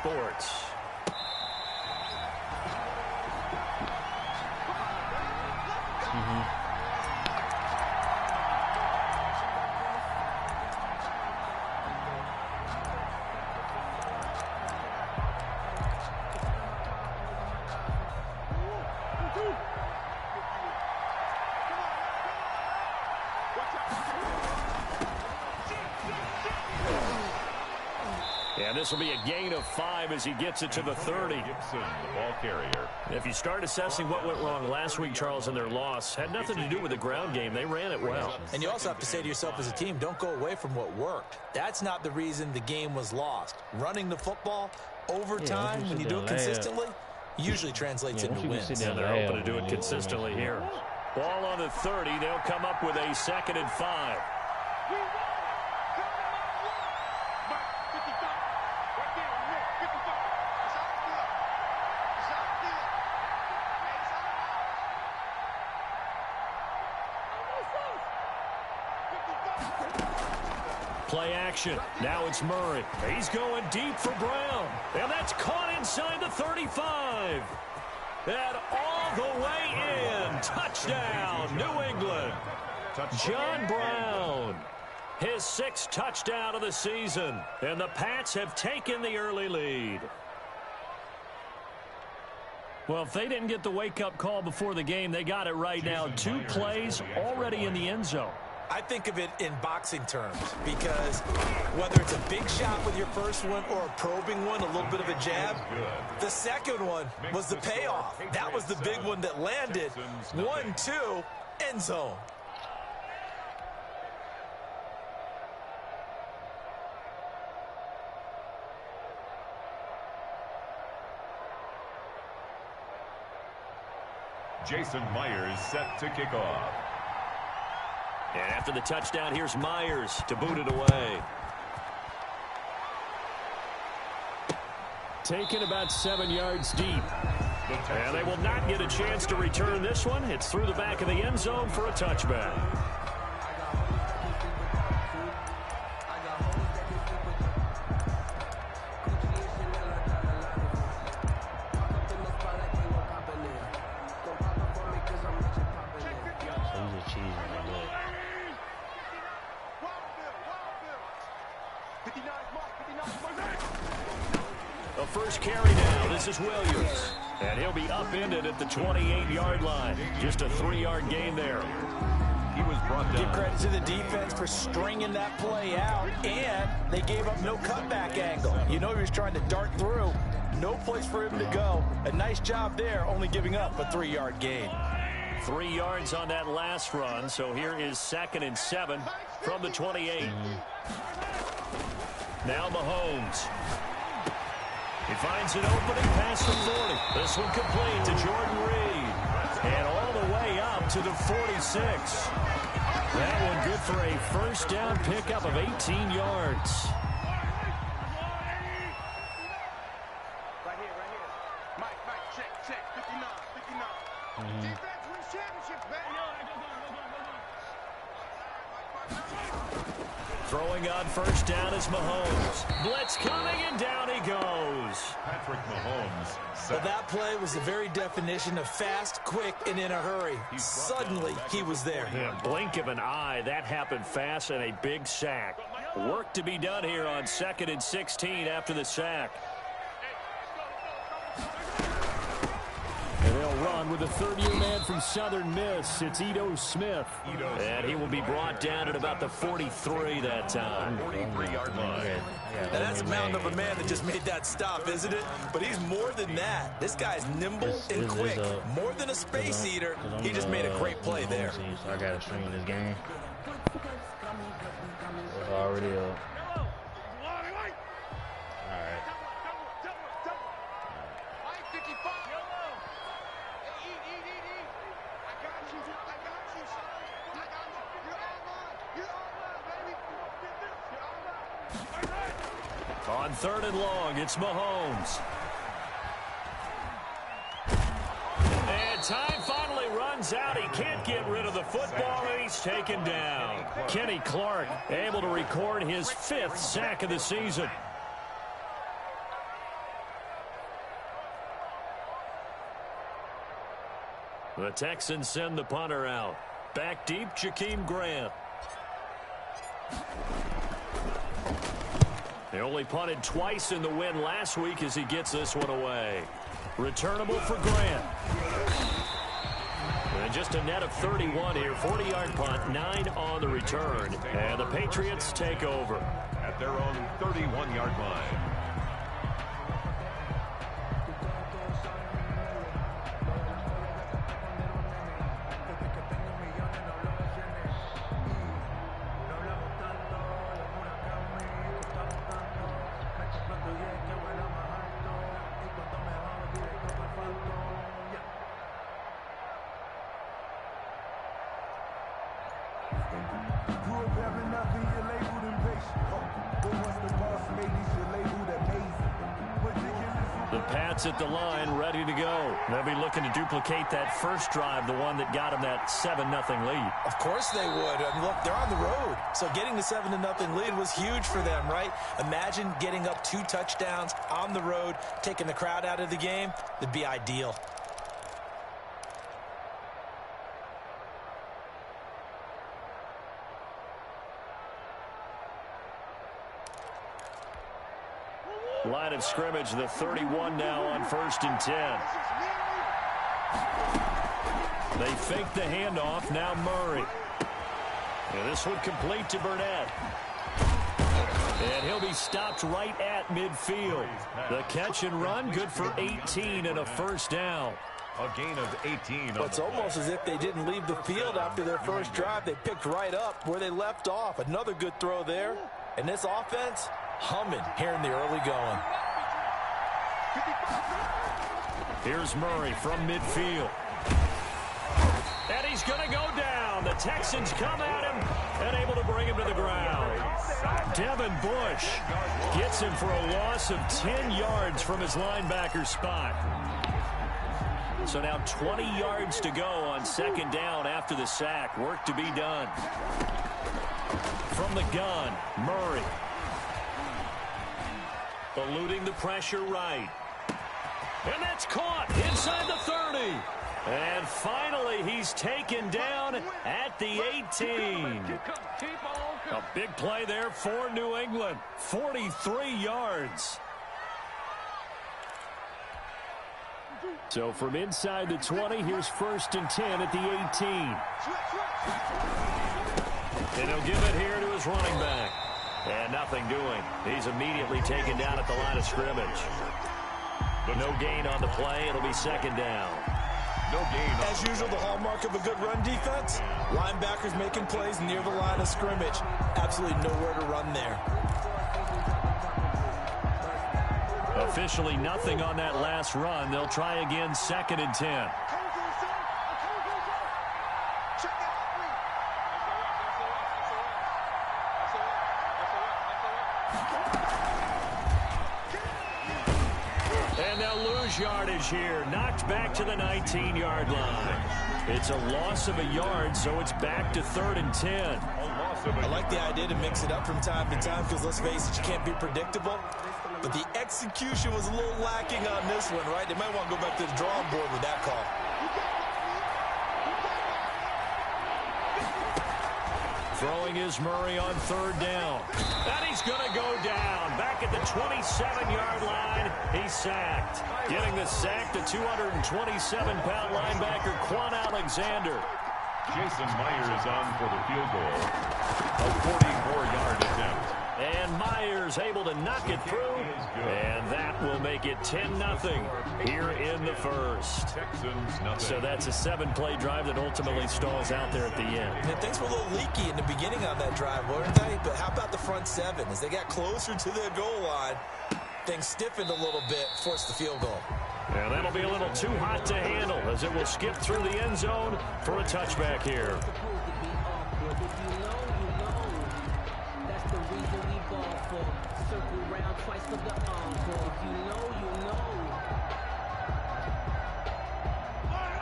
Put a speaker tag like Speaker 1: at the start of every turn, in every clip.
Speaker 1: Sports. And this will be a gain of 5 as he gets it to the 30.
Speaker 2: Gibson, the ball carrier.
Speaker 1: If you start assessing what went wrong last week, Charles, in their loss, had nothing to do with the ground game. They ran it well.
Speaker 3: And you also have to say to yourself as a team, don't go away from what worked. That's not the reason the game was lost. Running the football over time, when you do it consistently, usually translates into wins.
Speaker 1: And they're hoping to do it consistently here. Ball on the 30. They'll come up with a 2nd and 5. Play action. Now it's Murray. He's going deep for Brown. And that's caught inside the 35. And all the way in. Touchdown, New England. John Brown. His 6th touchdown of the season. And the Pats have taken the early lead. Well, if they didn't get the wake-up call before the game, they got it right now. 2 plays already in the end zone.
Speaker 3: I think of it in boxing terms because whether it's a big shot with your first one or a probing one, a little bit of a jab, the second one was the payoff. That was the big one that landed. 1-2, end zone.
Speaker 2: Jason Myers set to kick off.
Speaker 1: And after the touchdown, here's Myers to boot it away. Taken about 7 yards deep. And they will not get a chance to return this one. It's through the back of the end zone for a touchback. The first carry now. This is Williams. And he'll be upended at the 28-yard line. Just a 3-yard gain there.
Speaker 2: He was brought down.
Speaker 3: Give credit to the defense for stringing that play out, and they gave up no cutback angle. You know he was trying to dart through. No place for him to go. A nice job there, only giving up a 3-yard gain.
Speaker 1: 3 yards on that last run, so here is 2nd and 7 from the 28. Now Mahomes. He finds an opening past the 40. This one complete to Jordan Reed. And all the way up to the 46. That one good for a first down pickup of 18 yards.
Speaker 4: Right here. Mike, check. 59. Defense wins championships, man.
Speaker 1: Throwing on first down is Mahomes. Blitz coming, and down he goes.
Speaker 2: Patrick Mahomes.
Speaker 3: Well, that play was the very definition of fast, quick, and in a hurry. Suddenly, he was there.
Speaker 1: Yeah, blink of an eye. That happened fast, and a big sack. Work to be done here on 2nd and 16 after the sack. And they'll run with a third-year man from Southern Miss. It's Ito Smith. And he will be brought down at about the 43 that time.
Speaker 2: 43-yard line.
Speaker 3: Now, that's a mountain of a man that just made that stop, isn't it? But he's more than that. This guy's nimble and quick. More than a space eater. He just made a great play there.
Speaker 5: So I got to string this game. It's already up.
Speaker 1: On 3rd and long, it's Mahomes. And time finally runs out. He can't get rid of the football, and he's taken down. Kenny Clark able to record his 5th sack of the season. The Texans send the punter out. Back deep, Jakeem Grant. They only punted twice in the win last week as he gets this one away. Returnable for Grant. And just a net of 31 here. 40-yard punt, 9 on the return. And the Patriots take over.
Speaker 2: At their own 31-yard line.
Speaker 1: The Pats at the line, ready to go. They'll be looking to duplicate that first drive, the one that got them that 7-0 lead.
Speaker 3: Of course they would. I mean, look, they're on the road. So getting the 7-0 lead was huge for them, right? Imagine getting up 2 touchdowns on the road, taking the crowd out of the game. That'd be ideal.
Speaker 1: Line of scrimmage, the 31 now on 1st and 10. They fake the handoff, now Murray. And this one complete to Burnett. And he'll be stopped right at midfield. The catch and run, good for 18 and a first down.
Speaker 2: A gain of 18.
Speaker 3: Well, it's almost as if they didn't leave the field after their first drive. They picked right up where they left off. Another good throw there. And this offense, humming here in the early going.
Speaker 1: Here's Murray from midfield. And he's going to go down. The Texans come at him and able to bring him to the ground. Devin Bush gets him for a loss of 10 yards from his linebacker spot. So now 20 yards to go on 2nd down after the sack. Work to be done. From the gun, Murray. Eluding the pressure right. And that's caught inside the 30. And finally, he's taken down at the 18. A big play there for New England. 43 yards. So from inside the 20, here's 1st and 10 at the 18. And he'll give it here to his running back. And nothing doing. He's immediately taken down at the line of scrimmage. But no gain on the play. It'll be 2nd down.
Speaker 2: No gain.
Speaker 3: As usual, the hallmark of a good run defense, linebackers making plays near the line of scrimmage. Absolutely nowhere to run there.
Speaker 1: Officially nothing on that last run. They'll try again 2nd and 10. And they'll lose yardage here. Knocked back to the 19-yard line. It's a loss of a yard, so it's back to 3rd and 10.
Speaker 3: I like the idea to mix it up from time to time because, let's face it, you can't be predictable. But the execution was a little lacking on this one, right? They might want to go back to the drawing board with that call.
Speaker 1: Throwing is Murray on 3rd down. And he's going to go down. Back at the 27-yard line, he's sacked. Getting the sack, the 227-pound linebacker, Quan Alexander.
Speaker 2: Jason Myers on for the field goal. A 44-yard attempt.
Speaker 1: And Myers able to knock it through. And that will make it 10-0 here in the first.
Speaker 2: Texans nothing.
Speaker 1: So that's a 7-play drive that ultimately stalls out there at the end.
Speaker 3: And things were a little leaky in the beginning on that drive, weren't they? But how about the front 7? As they got closer to their goal line, things stiffened a little bit, forced the field goal.
Speaker 1: And that'll be a little too hot to handle as it will skip through the end zone for a touchback here.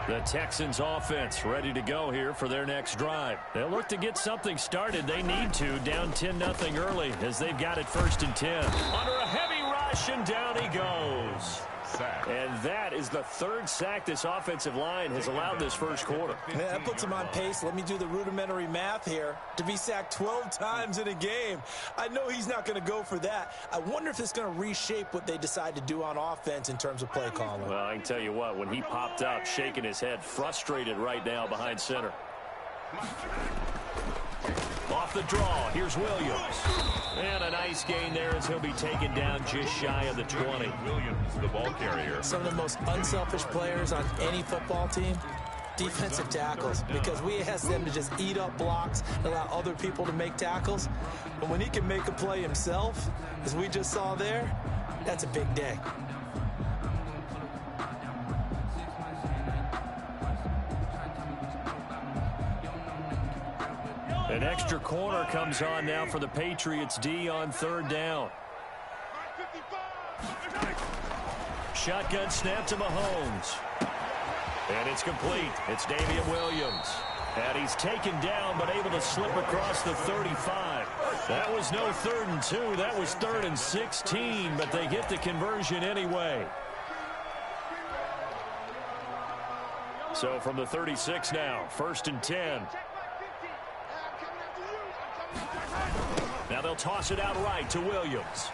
Speaker 1: The Texans offense ready to go here for their next drive. They'll look to get something started. They need to, down 10-0 early as they've got it 1st and 10. Under a heavy rush, and down he goes.
Speaker 2: Sack.
Speaker 1: And that is the third sack this offensive line has allowed this first quarter.
Speaker 3: Yeah, that puts him on pace. Let me do the rudimentary math here. To be sacked 12 times in a game, I know he's not going to go for that. I wonder if it's going to reshape what they decide to do on offense in terms of play calling.
Speaker 1: Well, I can tell you what, when he popped up, shaking his head, frustrated right now behind center. Off the draw, here's Williams. And a nice gain there as he'll be taken down just shy of the 20.
Speaker 2: Williams, the ball carrier.
Speaker 3: Some of the most unselfish players on any football team, defensive tackles, because we ask them to just eat up blocks and allow other people to make tackles. But when he can make a play himself, as we just saw there, that's a big day.
Speaker 1: An extra corner comes on now for the Patriots D on third down. Shotgun snap to Mahomes. And it's complete. It's Damian Williams. And he's taken down but able to slip across the 35. That was no 3rd and 2. That was 3rd and 16, but they get the conversion anyway. So from the 36 now, 1st and 10. Now they'll toss it out right to Williams.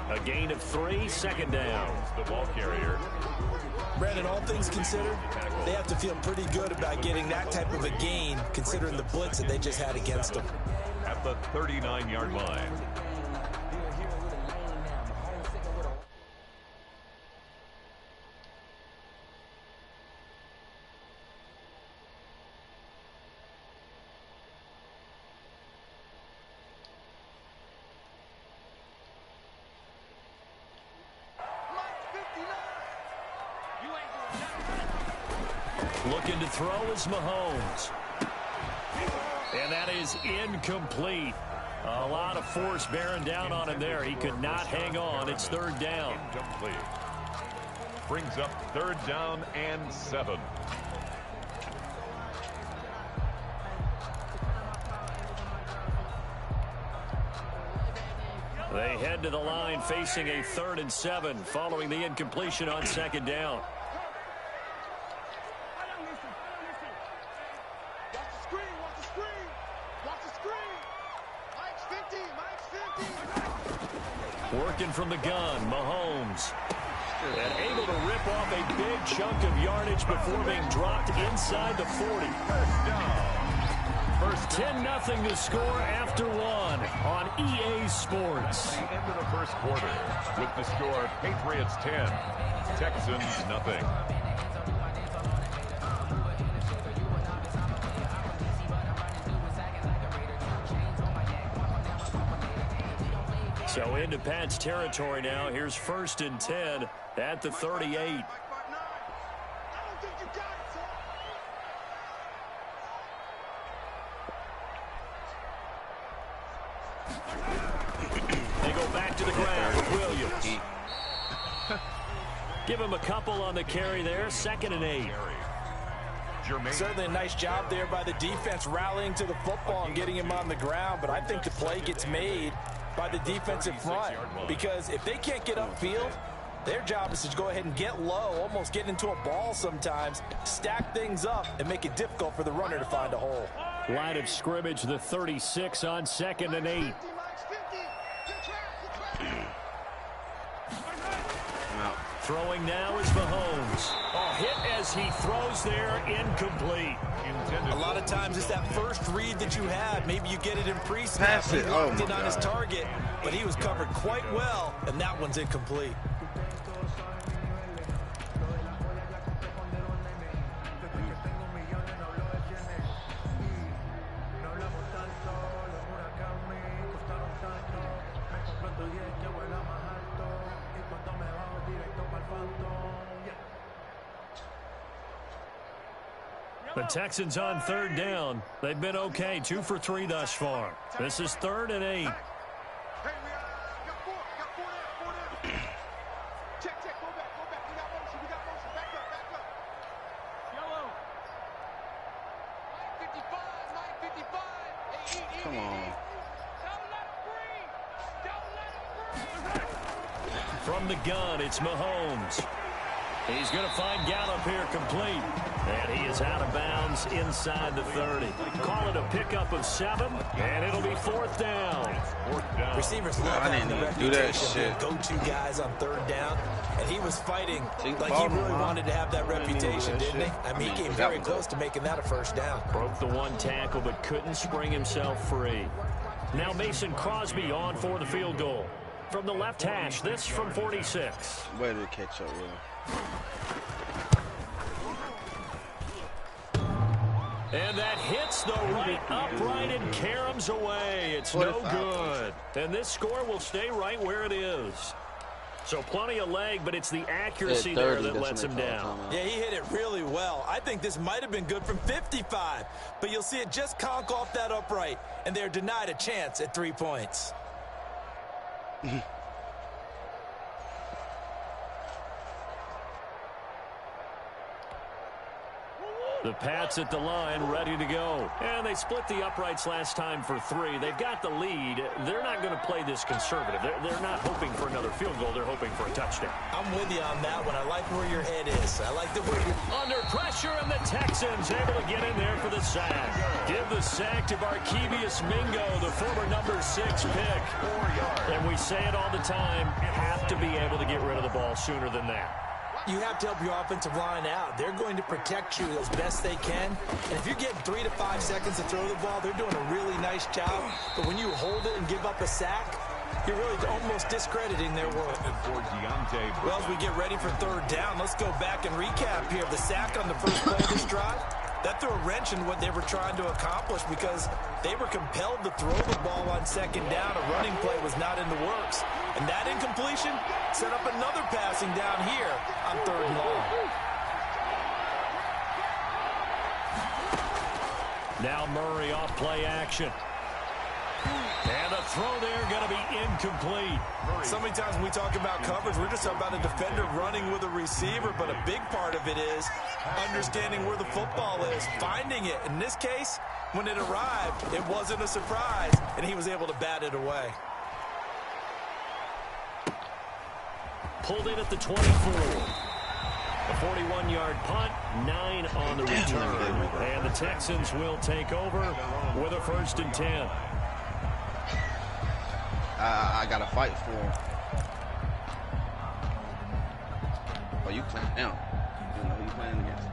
Speaker 1: A gain of 3, 2nd down.
Speaker 2: The ball carrier.
Speaker 3: Brandon, all things considered, they have to feel pretty good about getting that type of a gain considering the blitz that they just had against them.
Speaker 2: At the 39-yard line.
Speaker 1: Looking to throw is Mahomes. And that is incomplete. A lot of force bearing down on him there. He could not hang on. It's 3rd down.
Speaker 2: Incomplete. Brings up 3rd down and 7.
Speaker 1: They head to the line facing a 3rd and 7 following the incompletion on 2nd down. Working from the gun, Mahomes. And able to rip off a big chunk of yardage before being dropped inside the 40. 10-0 to score after 1 on EA Sports.
Speaker 2: The end of the first quarter with the score Patriots 10, Texans nothing.
Speaker 1: So into Pat's territory now. Here's 1st and 10 at the 38. They go back to the ground with Williams. Give him a couple on the carry there. 2nd and 8.
Speaker 3: Certainly a nice job there by the defense rallying to the football and getting him on the ground, but I think the play gets made by the defensive front, because if they can't get upfield, their job is to go ahead and get low, almost get into a ball sometimes, stack things up, and make it difficult for the runner to find a hole.
Speaker 1: Line of scrimmage, the 36 on 2nd and 8. Throwing now is Mahomes. Hit as he throws there, incomplete.
Speaker 3: A lot of times it's that first read that you have. Maybe you get it in pre-snap.
Speaker 6: Pass it.
Speaker 3: He locked it on his target, but he was covered quite well, and that one's incomplete.
Speaker 1: The Texans on 3rd down. They've been okay, 2 for 3 thus far. This is 3rd and 8.
Speaker 6: Come on.
Speaker 1: From the gun, it's Mahomes. He's going to find Gallup here complete. And he is out of bounds inside the 30. Call it a pickup of 7, and it'll be 4th down.
Speaker 3: Receivers love having the reputation of go-to guys on 3rd down. And he was fighting like he really wanted to have that reputation, didn't he? I mean, he came very close to making that a 1st down.
Speaker 1: Broke the 1 tackle, but couldn't spring himself free. Now Mason Crosby on for the field goal. From the left hash, this from 46.
Speaker 6: Way to catch up, yeah.
Speaker 1: And that hits the right upright and caroms away. It's no good. And this score will stay right where it is. So plenty of leg, but it's the accuracy there that lets him down.
Speaker 3: Yeah, he hit it really well. I think this might have been good from 55. But you'll see it just conk off that upright. And they're denied a chance at 3 points.
Speaker 1: The Pats at the line, ready to go. And they split the uprights last time for 3. They've got the lead. They're not going to play this conservative. They're not hoping for another field goal. They're hoping for a touchdown.
Speaker 3: I'm with you on that one. I like where your head is. I like the way you're
Speaker 1: under pressure, and the Texans able to get in there for the sack. Give the sack to Barkevious Mingo, the former number 6 pick. 4 yards. And we say it all the time, have to be able to get rid of the ball sooner than that.
Speaker 3: You have to help your offensive line out. They're going to protect you as best they can. And if you're getting 3 to 5 seconds to throw the ball, they're doing a really nice job. But when you hold it and give up a sack, you're really almost discrediting their work. Well, as we get ready for 3rd down, let's go back and recap here. The sack on the first play of this drive, that threw a wrench in what they were trying to accomplish because they were compelled to throw the ball on 2nd down. A running play was not in the works. And that incompletion set up another passing down here on 3rd and long.
Speaker 1: Now Murray off play action. And the throw there going to be incomplete.
Speaker 3: So many times when we talk about coverage, we're just talking about a defender running with a receiver, but a big part of it is understanding where the football is, finding it. In this case, when it arrived, it wasn't a surprise, and he was able to bat it away.
Speaker 1: Pulled in at the 24. A 41-yard punt, 9 on the return. And the Texans will take over with a 1st and 10.
Speaker 6: I got to fight for him. Oh, you playing now. You know who you playing against.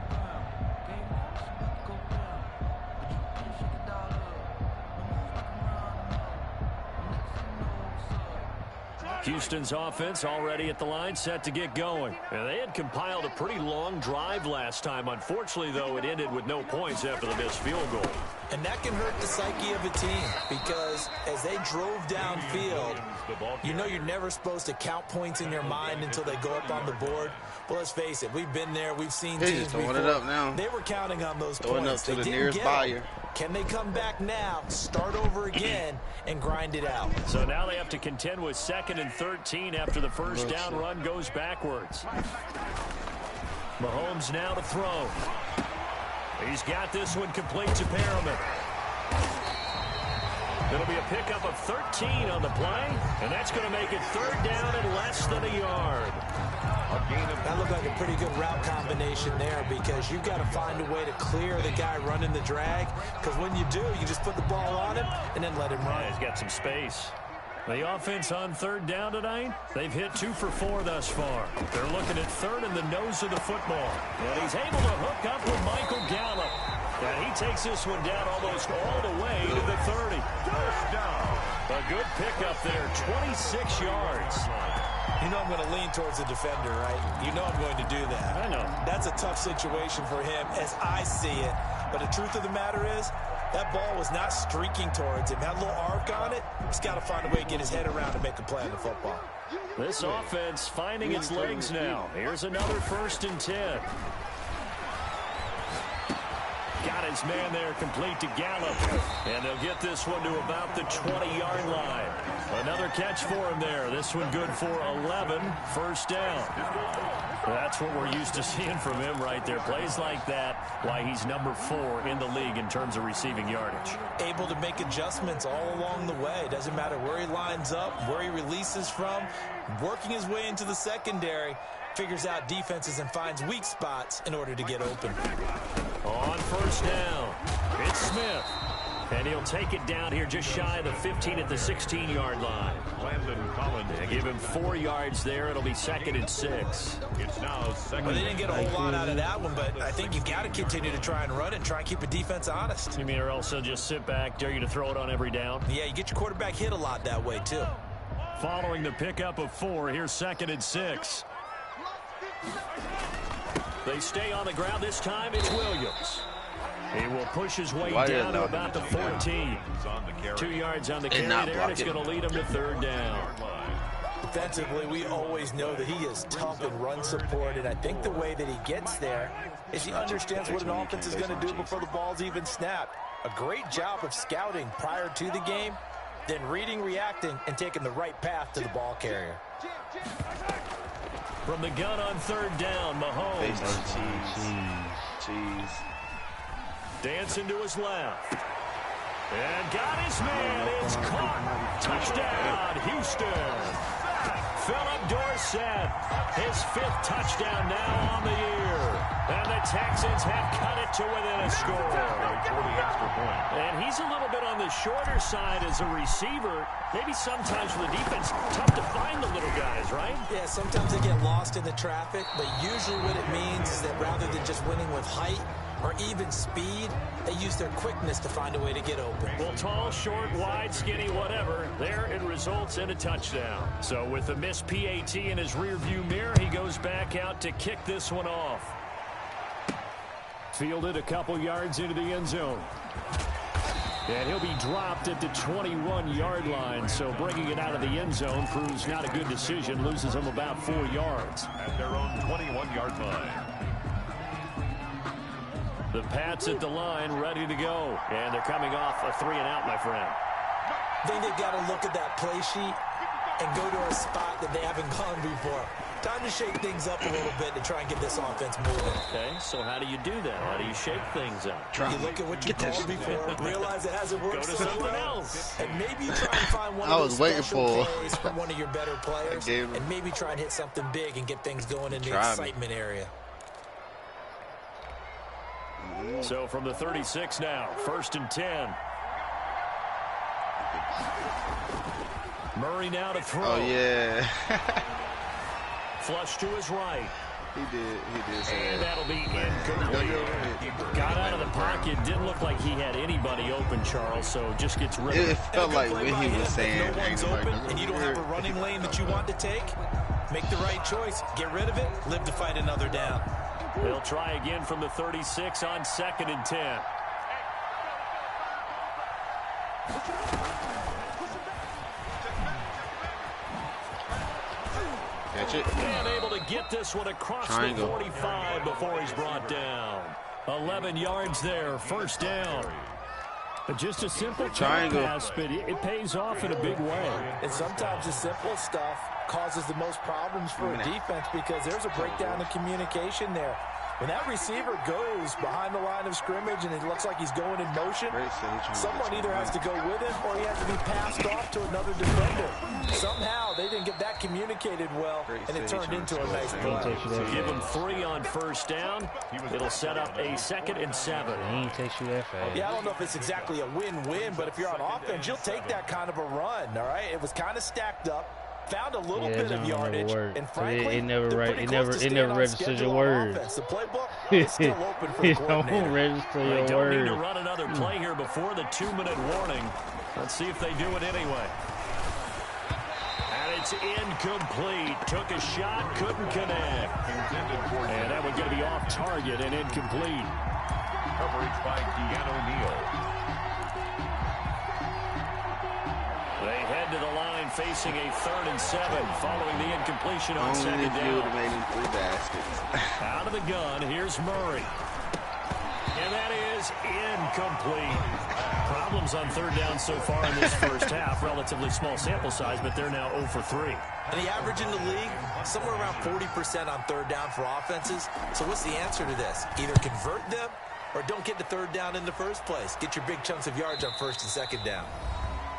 Speaker 1: Houston's offense already at the line, set to get going. And they had compiled a pretty long drive last time. Unfortunately, though, it ended with no points after the missed field goal.
Speaker 3: And that can hurt the psyche of a team because as they drove downfield, you know you're never supposed to count points in your mind until they go up on the board. Well, let's face it, we've been there. We've seen teams before.
Speaker 6: It up now.
Speaker 3: They were counting on those
Speaker 6: throwing
Speaker 3: points.
Speaker 6: Up to
Speaker 3: they
Speaker 6: the nearest buyer.
Speaker 3: Can they come back now, start over again, and grind it out?
Speaker 1: So now they have to contend with 2nd and 13 after the first down run goes backwards. Mahomes now to throw. He's got this one complete to Perriman. It'll be a pickup of 13 on the play, and that's going to make it 3rd down and less than a yard.
Speaker 3: That looked like a pretty good route combination there because you've got to find a way to clear the guy running the drag because when you do, you just put the ball on him and then let him run.
Speaker 1: Yeah, he's got some space. The offense on 3rd down tonight, they've hit 2 for 4 thus far. They're looking at 3rd in the nose of the football. And he's able to hook up with Michael Gallup. And he takes this one down almost all the way to the 30. Touchdown. A good pickup there, 26 yards.
Speaker 3: You know I'm going to lean towards the defender, right? You know I'm going to do that.
Speaker 1: I know.
Speaker 3: That's a tough situation for him as I see it. But the truth of the matter is, that ball was not streaking towards him. Had a little arc on it. He's got to find a way to get his head around and make a play on the football.
Speaker 1: This offense finding its legs now. Here's another 1st and 10. Got got his man there complete to Gallup. And they'll get this one to about the 20-yard line. Another catch for him there. This one good for 11. First down. That's what we're used to seeing from him right there. Plays like that, why he's number 4 in the league in terms of receiving yardage.
Speaker 3: Able to make adjustments all along the way. Doesn't matter where he lines up, where he releases from. Working his way into the secondary. Figures out defenses and finds weak spots in order to get open.
Speaker 1: On first down, it's Smith. And he'll take it down here just shy of the 15 at the 16-yard line.
Speaker 2: Landon Collins.
Speaker 1: They give him 4 yards there. It'll be 2nd and 6.
Speaker 2: It's now second.
Speaker 3: Well, they didn't get a whole lot out of that one, but I think you've got to continue to try and run it and try and keep a defense honest.
Speaker 1: You mean or else they'll just sit back, dare you to throw it on every down?
Speaker 3: Yeah, you get your quarterback hit a lot that way, too.
Speaker 1: Following the pickup of 4, here's 2nd and 6. They stay on the ground. This time it's Williams. He will push his way down to about the 14. 2 yards on the carry there, and it's going to lead him to 3rd down.
Speaker 3: Defensively, we always know that he is tough in run support, and I think the way that he gets there is he understands what an offense is going to do before the ball's even snapped. A great job of scouting prior to the game, then reading, reacting, and taking the right path to the ball carrier.
Speaker 1: From the gun on 3rd down, Mahomes.
Speaker 6: Cheese.
Speaker 1: Dancing to his left. And got his man. It's caught. Touchdown, Houston. Philip Dorsett, his 5th touchdown now on the year. And the Texans have cut it to within a score. And he's a little bit on the shorter side as a receiver. Maybe sometimes for the defense, tough to find the little guys, right?
Speaker 3: Yeah, sometimes they get lost in the traffic, but usually what it means is that rather than just winning with height or even speed, they use their quickness to find a way to get open.
Speaker 1: Well, tall, short, wide, skinny, whatever, there it results in a touchdown. So with the missed PAT in his rearview mirror, he goes back out to kick this one off. Fielded a couple yards into the end zone. And he'll be dropped at the 21-yard line, so bringing it out of the end zone proves not a good decision, loses him about 4 yards.
Speaker 2: At their own 21-yard line.
Speaker 1: The Pats at the line, ready to go. And they're coming off a 3-and-out, my friend.
Speaker 3: I think they've got to look at that play sheet and go to a spot that they haven't gone before. Time to shake things up a little bit to try and get this offense moving.
Speaker 1: Okay, so how do you do that? How do you shake things up?
Speaker 3: You look at what you called before, realize it hasn't worked so well, and maybe try and find one of those special plays from one of your better players, and maybe try and hit something big and get things going in the excitement area.
Speaker 1: So from the 36 now, 1st and 10. Murray now to throw.
Speaker 6: Oh, yeah.
Speaker 1: Flush to his right.
Speaker 6: He did say
Speaker 1: And
Speaker 6: that.
Speaker 1: that'll be incomplete. Got out of the pocket. Didn't look like he had anybody open, Charles, so just gets rid of it.
Speaker 6: It felt like when he was saying,
Speaker 3: no one's open and you don't have a running lane that you want to take, make the right choice. Get rid of it. Live to fight another down.
Speaker 1: They'll try again from the 36 on 2nd and 10.
Speaker 6: Catch it.
Speaker 1: And able to get this one across the 45 before he's brought down. 11 yards there, 1st down. But just a simple
Speaker 6: triangle
Speaker 1: pass, but it pays off in a big way.
Speaker 3: And sometimes the simple stuff causes the most problems for a defense because there's a breakdown in communication there. When that receiver goes behind the line of scrimmage and it looks like he's going in motion, someone either has to go with him or he has to be passed off to another defender. Somehow they didn't get that communicated well, and it turned into a nice play.
Speaker 1: So give him 3 on 1st down. It'll set up a 2nd and 7.
Speaker 5: He ain't takes you that fast.
Speaker 3: Yeah, I don't know if it's exactly a win-win, but if you're on offense, you'll take that kind of a run, all right? It was kind of stacked up. Found a little bit of yardage, and frankly,
Speaker 5: it never registers your word.
Speaker 3: The playbook is still open for the coordinator.
Speaker 5: Don't register your
Speaker 1: They don't need
Speaker 5: word.
Speaker 1: to run another play here before the 2-minute warning. Let's see if they do it anyway. And it's incomplete. Took a shot, couldn't connect. And that one's going to be off target and incomplete.
Speaker 2: Coverage by Keanu Neal.
Speaker 1: They head to the line facing a 3rd and 7 following the incompletion on 2nd down.
Speaker 6: Made him 3 baskets.
Speaker 1: Out of the gun, here's Murray. And that is incomplete. Problems on third down so far in this first half. Relatively small sample size, but they're now 0 for 3.
Speaker 3: And the average in the league, somewhere around 40% on third down for offenses. So what's the answer to this? Either convert them or don't get to third down in the first place. Get your big chunks of yards on first and second down.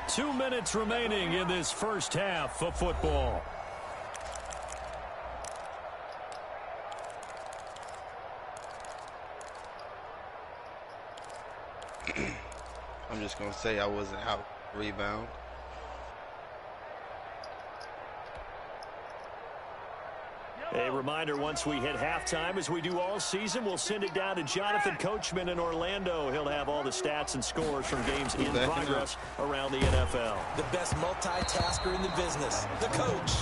Speaker 1: 2 minutes remaining in this first half of football.
Speaker 6: I'm just going to say I wasn't out rebound.
Speaker 1: A reminder, once we hit halftime, as we do all season, we'll send it down to Jonathan Coachman in Orlando. He'll have all the stats and scores from games in progress around the NFL.
Speaker 3: The best multitasker in the business, the coach.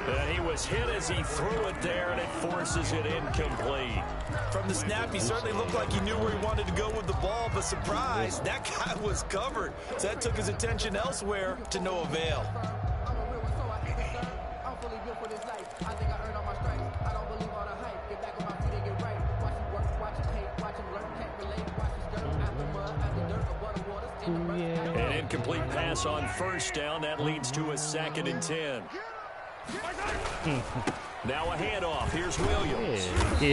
Speaker 1: And he was hit as he threw it there, and it forces it incomplete.
Speaker 3: From the snap, he certainly looked like he knew where he wanted to go with the ball, but surprise, that guy was covered. So that took his attention elsewhere to no avail.
Speaker 1: An incomplete pass on first down. That leads to a 2nd and 10. Now a handoff. Here's Williams.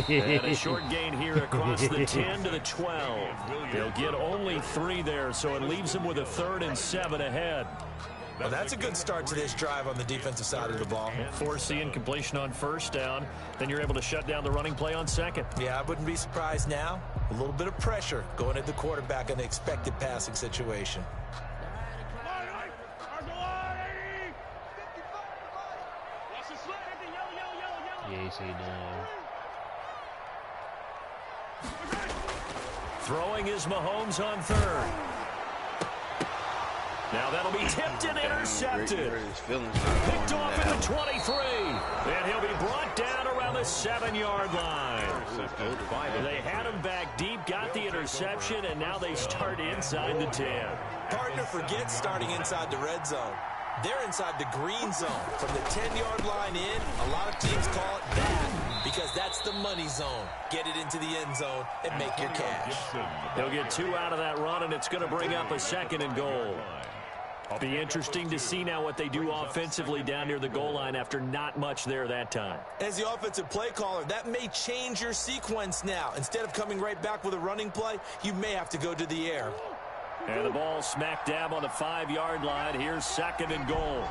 Speaker 1: And a short gain here across the 10 to the 12. They'll get only 3 there, so it leaves them with a 3rd and 7 ahead.
Speaker 3: Well, that's a good start to this drive on the defensive side of the ball.
Speaker 1: Force the incompletion on first down. Then you're able to shut down the running play on second.
Speaker 3: Yeah, I wouldn't be surprised now. A little bit of pressure going at the quarterback in the expected passing situation.
Speaker 5: Yeah, you see done.
Speaker 1: Throwing is Mahomes on 3rd. Now that'll be tipped and intercepted. Picked off at the 23. And he'll be brought down around the 7-yard line. They had him back deep, got the interception, and now they start inside the 10.
Speaker 3: Partner forgets starting inside the red zone. They're inside the green zone. From the 10-yard line in, a lot of teams call it bad because that's the money zone. Get it into the end zone and make your cash.
Speaker 1: He'll get 2 out of that run, and it's going to bring up a 2nd and goal. It'll be interesting to see now what they do offensively down near the goal line after not much there that time.
Speaker 3: As the offensive play caller, that may change your sequence now. Instead of coming right back with a running play, you may have to go to the air.
Speaker 1: And the ball smack dab on the 5-yard line. Here's 2nd and goal.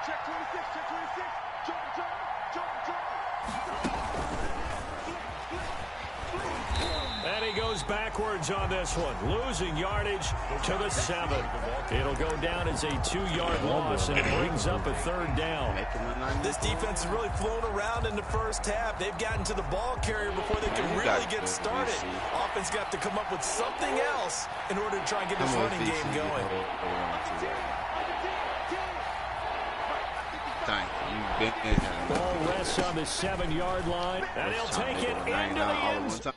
Speaker 4: Check 26, check 26. Jump.
Speaker 1: And he goes backwards on this one, losing yardage to the 7. It'll go down as a 2-yard loss, and it brings up a 3rd down.
Speaker 3: This defense has really flown around in the first half. They've gotten to the ball carrier before they can really get started. Offense got to come up with something else in order to try and get this running game going.
Speaker 1: Ball rests on the 7-yard line, and he'll take it into the end zone.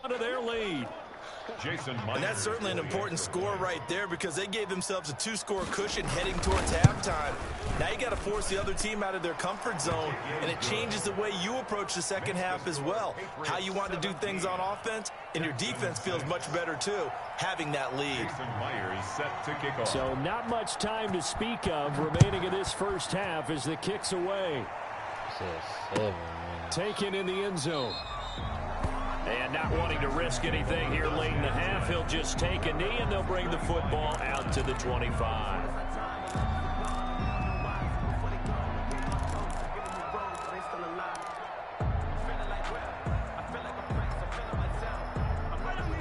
Speaker 1: To their lead.
Speaker 3: And that's certainly an important score right there because they gave themselves a 2-score cushion heading towards halftime. Now you got to force the other team out of their comfort zone, and it changes the way you approach the second half as well. How you want to do things on offense, and your defense feels much better too, having that lead.
Speaker 1: So not much time to speak of remaining in this first half as the kick's away. Taken in the end zone. And not wanting to risk anything here late in the half, he'll just take a knee, and they'll bring the football out to the 25.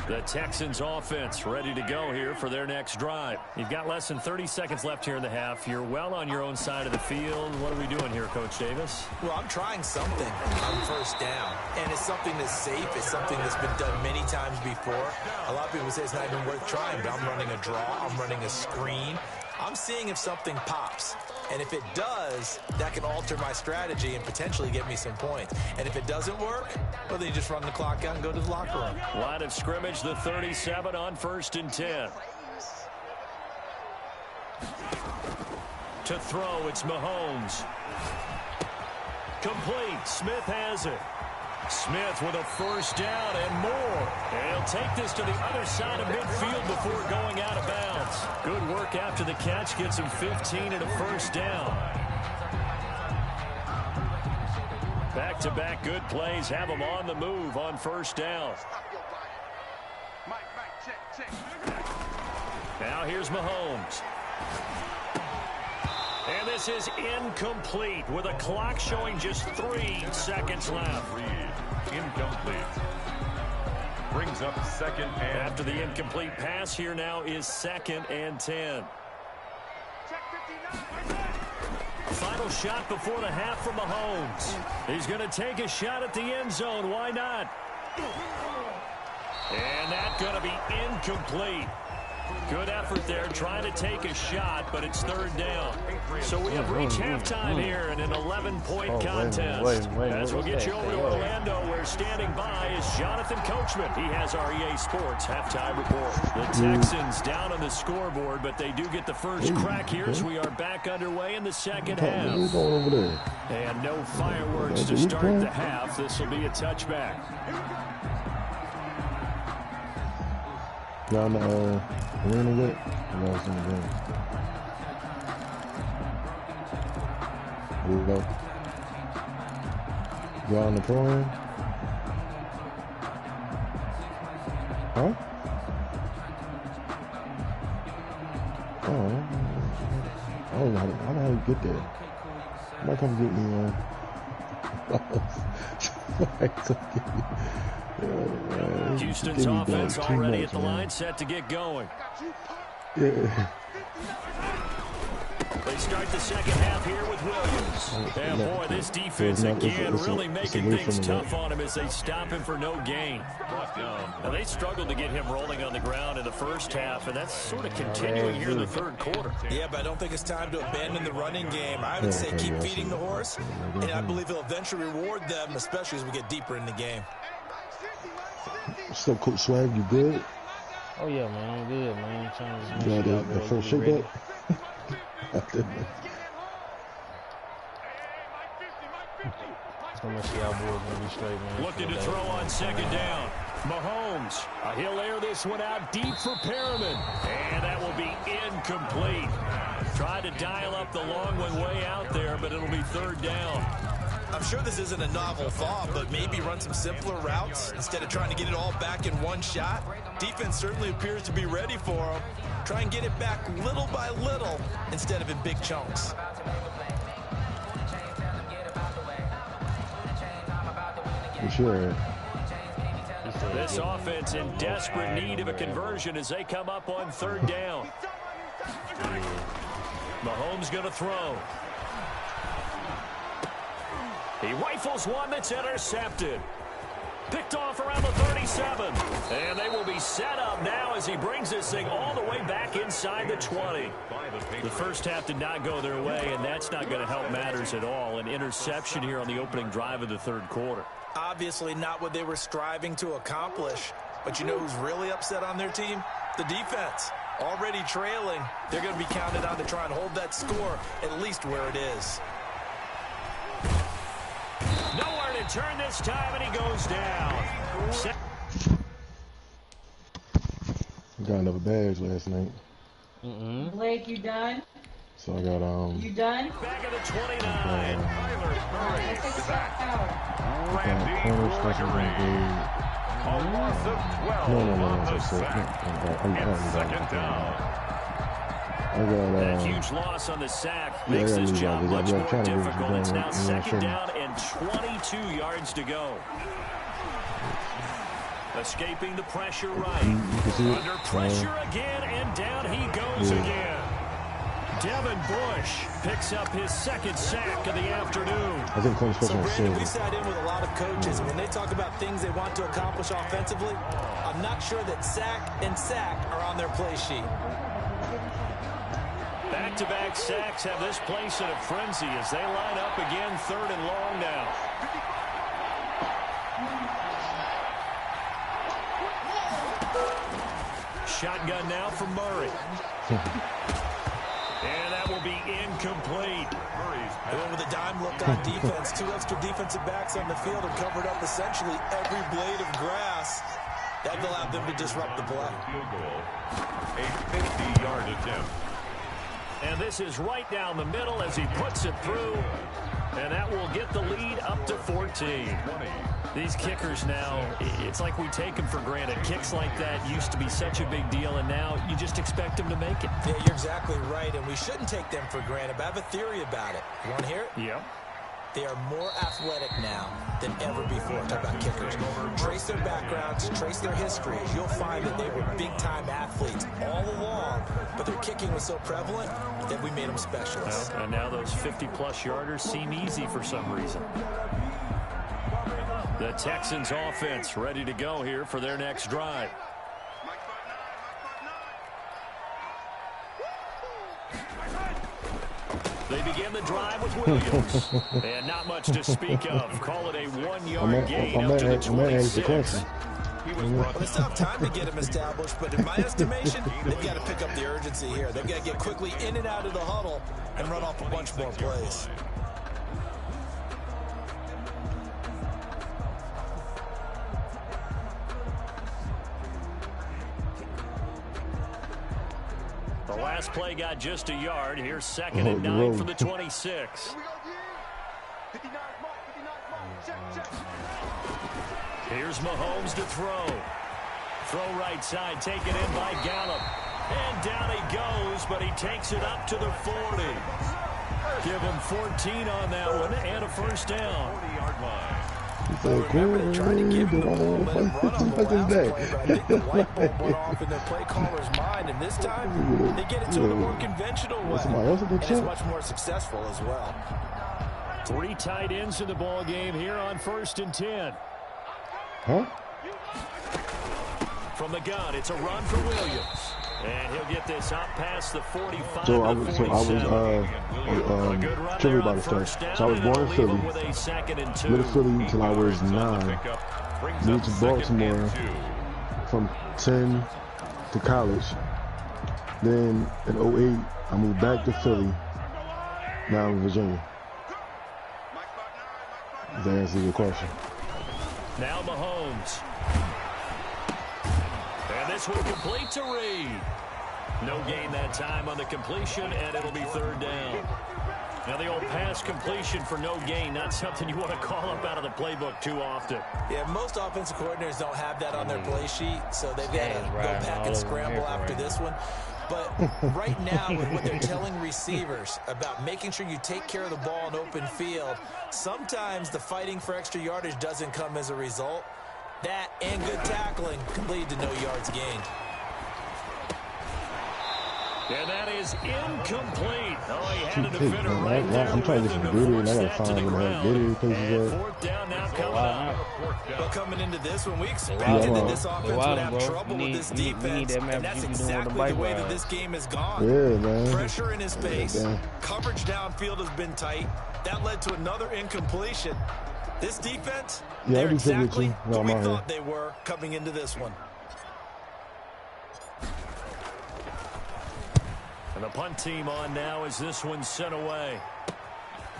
Speaker 1: The Texans offense ready to go here for their next drive. You've got less than 30 seconds left here in the half. You're well on your own side of the field. What are we doing here, Coach Davis?
Speaker 3: Well, I'm trying something on first down, and it's something that's safe. It's something that's been done many times before. A lot of people say it's not even worth trying, but I'm running a draw. I'm running a screen. I'm seeing if something pops. And if it does, that can alter my strategy and potentially get me some points. And if it doesn't work, well, then you just run the clock out and go to the locker room.
Speaker 1: Line of scrimmage, the 37 on 1st and 10. To throw, it's Mahomes. Complete. Smith has it. Smith with a first down and more. And he'll take this to the other side of midfield before going out of bounds. Good work after the catch. Gets him 15 and a first down. Back-to-back good plays have him on the move on first down. Now here's Mahomes. And this is incomplete with a clock showing just 3 seconds left.
Speaker 2: Incomplete. Brings up second and
Speaker 1: after the incomplete pass, here now is 2nd and 10. Final shot before the half from Mahomes. He's going to take a shot at the end zone. Why not? And that's going to be incomplete. Good effort there trying to take a shot, but it's 3rd down. So we have reached halftime here in an 11-point contest. As we'll get you over to Orlando, where standing by is Jonathan Coachman. He has our EA Sports halftime report. The Texans down on the scoreboard, but they do get the first crack here as we are back underway in the second half. And no fireworks to start the half. This will be a touchback.
Speaker 7: Y'all in the arena yet? Y'all in the game. Here we go. Y'all in the pro-am? Huh? Oh, I don't know how to get there. Somebody come get me, man. Somebody come get me.
Speaker 1: Houston's offense already at the line, set to get going.
Speaker 7: Yeah.
Speaker 1: They start the second half here with Williams. And boy, this defense again really making things tough on him as they stop him for no gain. Now they struggled to get him rolling on the ground in the first half, and that's sort of continuing here in the 3rd quarter.
Speaker 3: Yeah, but I don't think it's time to abandon the running game. I would say keep feeding the horse, and I believe he'll eventually reward them, especially as we get deeper in the game.
Speaker 7: What's up, Coach Swag? You good?
Speaker 5: Oh yeah, man, I'm good, man.
Speaker 7: You got the first shake up?
Speaker 5: I'm gonna see our boys gonna be straight, man.
Speaker 1: Looking to throw on 2nd down. Mahomes. He'll air this one out deep for Perriman. And that will be incomplete. Tried to dial up the long one way out there, but it'll be 3rd down.
Speaker 3: I'm sure this isn't a novel thought, but maybe run some simpler routes instead of trying to get it all back in one shot. Defense certainly appears to be ready for them. Try and get it back little by little instead of in big chunks.
Speaker 7: Sure.
Speaker 1: This offense in desperate need of a conversion as they come up on 3rd down. Mahomes going to throw. He rifles one that's intercepted. Picked off around the 37. And they will be set up now as he brings this thing all the way back inside the 20. The first half did not go their way, and that's not going to help matters at all. An interception here on the opening drive of the 3rd quarter.
Speaker 3: Obviously not what they were striving to accomplish. But you know who's really upset on their team? The defense. Already trailing. They're going to be counted on to try and hold that score at least where it is.
Speaker 1: Nowhere to turn this time, and he goes down.
Speaker 7: Got another badge last night.
Speaker 8: Blake, you done?
Speaker 7: So I got
Speaker 8: You done?
Speaker 1: Back at the 29.
Speaker 8: Let's take a shot out.
Speaker 7: corner stuff is gonna be.
Speaker 2: a loss of 12 on the sack. It's 2nd down.
Speaker 1: That huge loss on the sack makes this job much more difficult. It's now 2nd down and 22 yards to go. Escaping the pressure right. Under pressure again, and down he goes again. Devin Bush picks up his 2nd sack of the afternoon.
Speaker 7: I think Coach
Speaker 3: So, Brandon, we sat in with a lot of coaches, and when they talk about things they want to accomplish offensively, I'm not sure that sack and sack are on their play sheet.
Speaker 1: Back-to-back sacks have this place in a frenzy as they line up again 3rd and long now. Shotgun now from Murray. And that will be incomplete.
Speaker 3: And with a dime look on defense, 2 extra defensive backs on the field and covered up essentially every blade of grass. That allowed them to disrupt the play.
Speaker 2: Field goal, a 50-yard attempt.
Speaker 1: And this is right down the middle as he puts it through. And that will get the lead up to 14. These kickers now, it's like we take them for granted. Kicks like that used to be such a big deal, and now you just expect them to make it.
Speaker 3: Yeah, you're exactly right, and we shouldn't take them for granted. But I have a theory about it. You want to hear it?
Speaker 1: Yep.
Speaker 3: They are more athletic now than ever before. Talk about kickers. Trace their backgrounds, trace their histories. You'll find that they were big-time athletes all along, but their kicking was so prevalent that we made them specialists.
Speaker 1: Well, and now those 50-plus yarders seem easy for some reason. The Texans offense ready to go here for their next drive. They begin the drive with Williams. And not much to speak of. Call it a 1-yard gain up to the 26.
Speaker 3: Well, they still have time to get him established, but in my estimation, they've got to pick up the urgency here. They've got to get quickly in and out of the huddle and run off a bunch more plays.
Speaker 1: The last play got just a yard. Here's 2nd and 9 for the 26. Here's Mahomes to throw. Throw right side, taken in by Gallup. And down he goes, but he takes it up to the 40. Give him 14 on that one and a first down.
Speaker 2: 40-yard line.
Speaker 3: Remember, they tried to give him the ball, let him run on the last play, but I think the light bulb went off in their play caller's mind, and this time they get it to it a more conventional way, and it's much more successful as well.
Speaker 1: 3 tight ends in the ball game here on 1st and 10.
Speaker 7: Huh?
Speaker 1: From the gun, it's a run for Williams. And he'll get this up past the 45.
Speaker 7: So I was trivia about the stuff. So I was born in Philly, lived in Philly until I was 9. Moved to Baltimore from 10 to college. Then in 08, I moved back to Philly. Now I'm in Virginia. Does that answer your question?
Speaker 1: Now Mahomes. And this one complete to Reed. No gain that time on the completion, and it'll be 3rd down. Now the old pass completion for no gain, not something you want to call up out of the playbook too often.
Speaker 3: Yeah, most offensive coordinators don't have that on their play sheet, so they've got to go back and scramble after this one. But right now, with what they're telling receivers about making sure you take care of the ball in open field, sometimes the fighting for extra yardage doesn't come as a result. That and good tackling can lead to no yards gained.
Speaker 1: And that is incomplete. Oh, he had a defender right there.
Speaker 7: I'm trying to get some video, and I got to find where the video places at.
Speaker 1: 4th down now coming up.
Speaker 3: But coming into this one, we expected that this offense would have trouble with this defense, and that's exactly the way that this game has gone.
Speaker 7: Yeah, man.
Speaker 3: Pressure in his face. Coverage downfield has been tight. That led to another incompletion. This defense, they're exactly what we thought they were coming into this one.
Speaker 1: And the punt team on now as this one's sent away.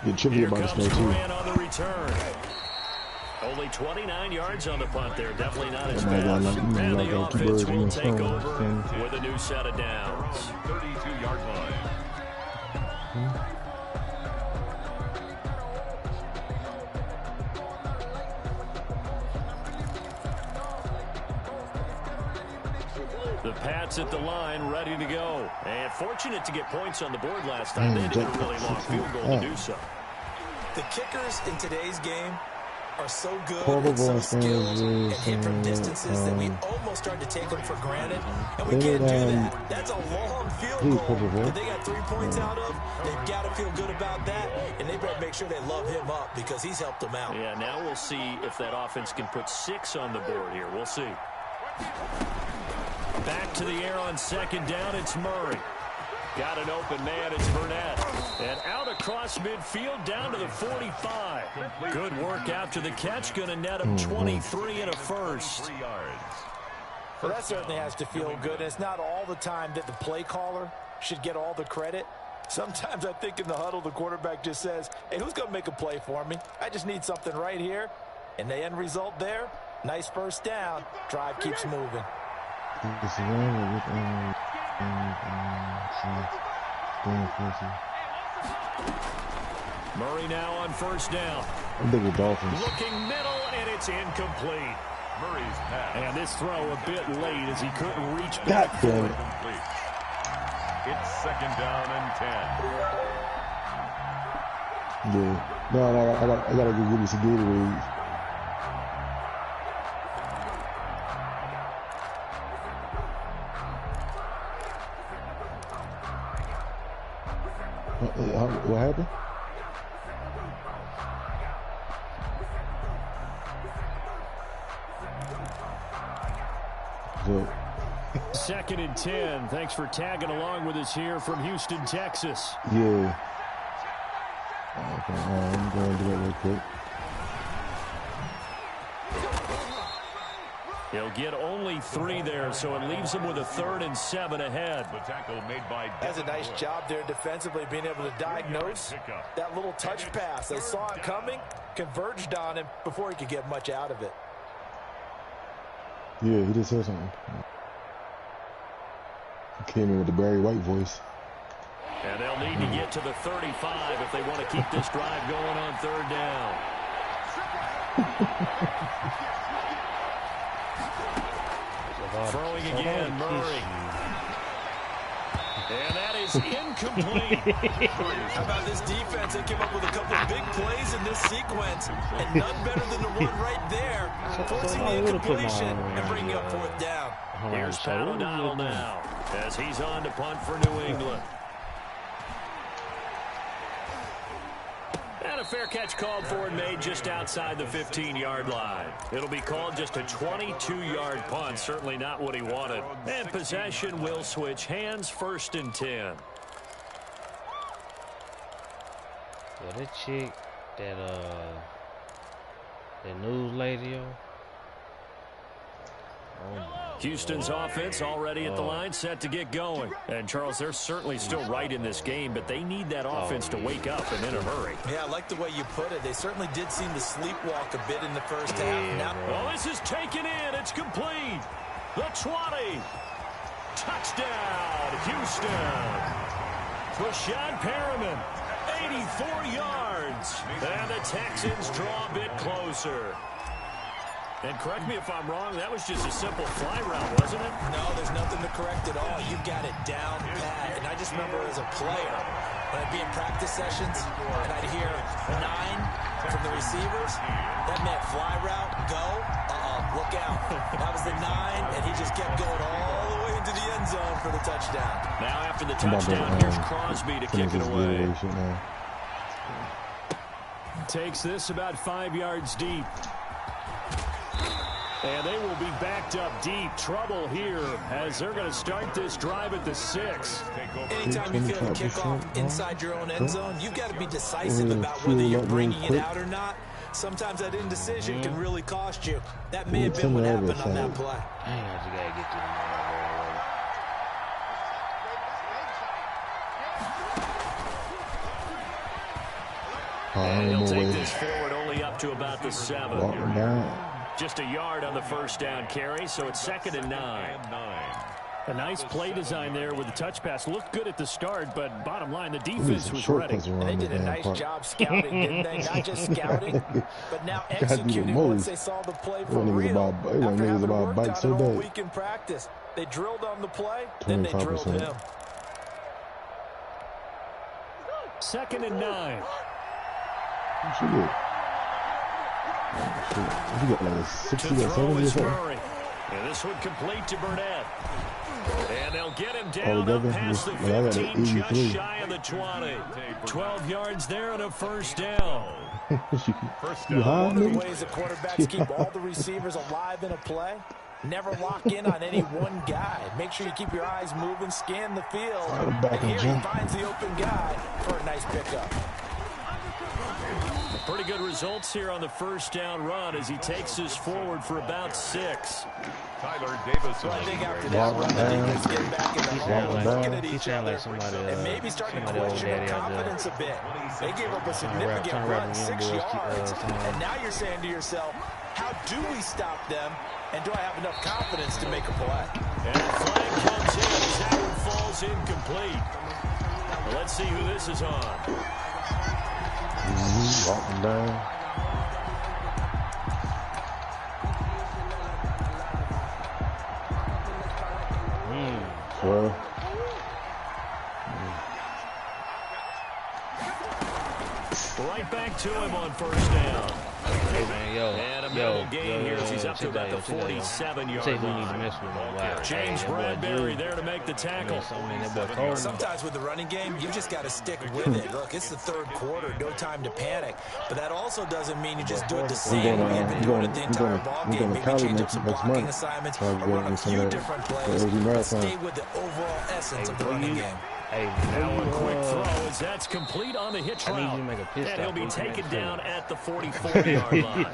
Speaker 7: Get trivia about this thing, too.
Speaker 1: On the return. Only 29 yards on the punt there. Definitely not as fast. And the offense will take over with a new set of downs.
Speaker 2: 32-yard line.
Speaker 1: The Pats at the line, ready to go. And fortunate to get points on the board last time. They needed a really long field goal to do so.
Speaker 3: The kickers in today's game are so good and so skilled and hit from distances that we almost start to take them for granted. And we can't do that. That's a long field goal that they got 3 points out of. They've got to feel good about that, and they better make sure they love him up because he's helped them out.
Speaker 1: Yeah, now we'll see if that offense can put 6 on the board here. We'll see. Back to the air on 2nd down, it's Murray. Got an open man, it's Burnett. And out across midfield, down to the 45. Good work after the catch, going to net him 23 and a first.
Speaker 2: 3 yards.
Speaker 3: Well, that certainly has to feel good. And it's not all the time that the play caller should get all the credit. Sometimes I think in the huddle, the quarterback just says, hey, who's going to make a play for me? I just need something right here. And the end result there, nice first down. Drive keeps moving.
Speaker 1: Murray now on first down.
Speaker 7: I'm thinking Dolphins.
Speaker 1: Looking middle, and it's incomplete.
Speaker 2: Murray's pass.
Speaker 1: And this throw a bit late as he couldn't reach
Speaker 7: God
Speaker 1: back.
Speaker 7: damn it.
Speaker 2: Complete. It's 2nd down and 10.
Speaker 7: Yeah. No, I gotta go get me some Gatorade. What happened? Good.
Speaker 1: 2nd and 10. Thanks for tagging along with us here from Houston, Texas.
Speaker 7: Yeah. Okay, I'm going to do that real quick.
Speaker 1: He'll get only 3 there, so it leaves him with a 3rd and 7 ahead.
Speaker 2: The tackle made by
Speaker 3: That's a nice job there defensively, being able to diagnose that little touch pass. They saw it coming, converged on him before he could get much out of it.
Speaker 7: Yeah, he just said something. He came in with the Barry White voice.
Speaker 1: And they'll need to get to the 35 if they want to keep this drive going on 3rd down. Throwing again, Murray. And that is incomplete.
Speaker 3: How about this defense? They came up with a couple of big plays in this sequence, and none better than the one right there, forcing the incompletion and bringing up 4th down.
Speaker 1: Here's Pat O'Donnell now as he's on to punt for New England. And a fair catch called for and made just outside the 15-yard line. It'll be called just a 22-yard punt, certainly not what he wanted. And possession will switch hands, 1st and 10.
Speaker 5: Yeah, that chick, that news lady, yo.
Speaker 1: Houston's offense already at the line, set to get going. And, Charles, they're certainly still right in this game, but they need that offense to wake up and in a hurry.
Speaker 3: Yeah, I like the way you put it. They certainly did seem to sleepwalk a bit in the first half. Now,
Speaker 1: oh, this is taken in. It's complete. The 20. Touchdown, Houston. Rashad Perriman, 84 yards. And the Texans draw a bit closer. And correct me if I'm wrong, that was just a simple fly route, wasn't it?
Speaker 3: No, there's nothing to correct at all. You got it down pat. And I just remember as a player, when I'd be in practice sessions, and I'd hear 9 from the receivers, that meant fly route, go, look out. That was the 9, and he just kept going all the way into the end zone for the touchdown.
Speaker 1: Now after the touchdown, here's Crosby to kick it away. Takes this about 5 yards deep. And they will be backed up deep. Trouble here as they're going to start this drive at the 6.
Speaker 3: Anytime you feel a kickoff inside your own end zone, you've got to be decisive about whether you're bringing it out or not. Sometimes that indecision can really cost you. That may have been what happened on that play.
Speaker 5: Dang, I just got to get to the
Speaker 1: and he'll take this forward only up to about the 7. Just a yard on the first down carry, so it's 2nd and 9. A nice play design there with the touch pass. Looked good at the start, but bottom line, the defense was ready.
Speaker 3: And they did a nice job scouting, didn't they? Not just scouting, but now executing once they saw the play for real. After having worked on it all week in practice, they drilled on the play, then they drilled him.
Speaker 1: 2nd and 9.
Speaker 7: You got like a 60 or 70 or something.
Speaker 1: And this one complete to Burnett. And they'll get him down up past the 15, just shy of the 20. 12 yards there and a first down.
Speaker 3: One of the ways the quarterbacks keep all the receivers alive in a play, never lock in on any one guy. Make sure you keep your eyes moving, scan the field. And here he finds the open guy for a nice pickup.
Speaker 1: Pretty good results here on the first down run as he takes us forward for about 6.
Speaker 2: Tyler Davis.
Speaker 3: I think after that run, the defense getting back in the huddle, looking at each other, and maybe starting to question their confidence a bit. They gave up a significant run, 6 yards, and now you're saying to yourself, how do we stop them, and do I have enough confidence to make a play?
Speaker 1: And the flag comes in as that one falls incomplete. Well, let's see who this is on.
Speaker 7: Walking down. Well.
Speaker 1: Right back to him on first down.
Speaker 5: Hey man,
Speaker 1: And a middle gain here as he's up to about the 47-yard line.
Speaker 5: We need to mess with him. Wow.
Speaker 1: James Bradbury there to make the tackle.
Speaker 3: Sometimes with the running game, you just got to stick with it. Look, it's the third quarter, no time to panic. But that also doesn't mean you just do it the same way you've been doing it the entire ball game. Maybe change up some blocking assignments or run a few different plays, but stay with the overall essence of the running game.
Speaker 5: Hey,
Speaker 1: now a quick throw as that's complete on the hitch route.
Speaker 5: And
Speaker 1: he'll be taken down at the 44-yard line.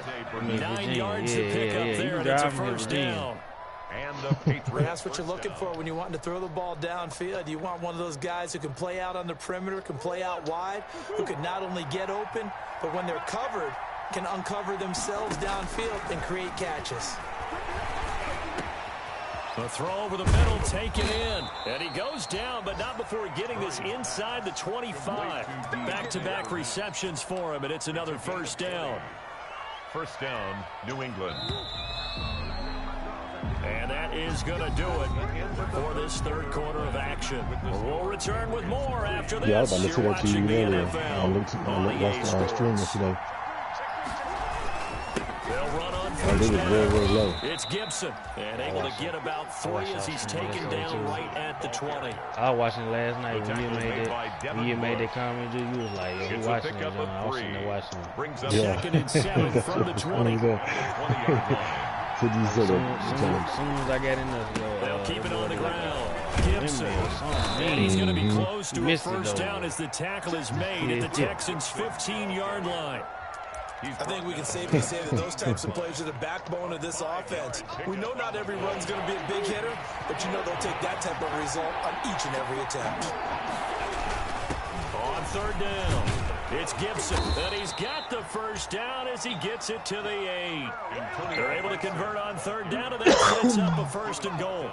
Speaker 1: 9 yards to pick up there, and it's a first down.
Speaker 2: And the Patriots.
Speaker 3: That's what you're looking for when you want to throw the ball downfield. You want one of those guys who can play out on the perimeter, can play out wide, who can not only get open, but when they're covered, can uncover themselves downfield and create catches.
Speaker 1: The throw over the middle, taken in. And he goes down, but not before getting this inside the 25. Back-to-back receptions for him, and it's another first down.
Speaker 2: First down, New England.
Speaker 1: And that is going to do it for this third quarter of action. We'll return with more after this.
Speaker 7: Yeah, I was about to say
Speaker 1: You're
Speaker 7: that to you
Speaker 1: watching the
Speaker 7: earlier.
Speaker 1: NFL.
Speaker 7: I watched the stream yesterday.
Speaker 1: They'll run on
Speaker 7: They
Speaker 1: first
Speaker 7: was
Speaker 1: down.
Speaker 7: very, very low.
Speaker 1: It's Gibson, and able to get about 3 as he's taken down right at the 20.
Speaker 5: I was watching it last night when you made that comment. You was like, yo, who watching it? I was sitting there watching it.
Speaker 2: Brings up
Speaker 1: Second and 7 from the 20.
Speaker 5: As soon as I got in the
Speaker 1: They'll keep it on the ground. Gibson. And he's going to be close to a first down as the tackle is made at the Texans' 15-yard line.
Speaker 3: I think we can safely say that those types of plays are the backbone of this offense. We know not every run's going to be a big hitter, but you know they'll take that type of result on each and every attempt.
Speaker 1: On third down, it's Gibson, and he's got the first down as he gets it to the 8. They're able to convert on third down, and that sets up a first and goal.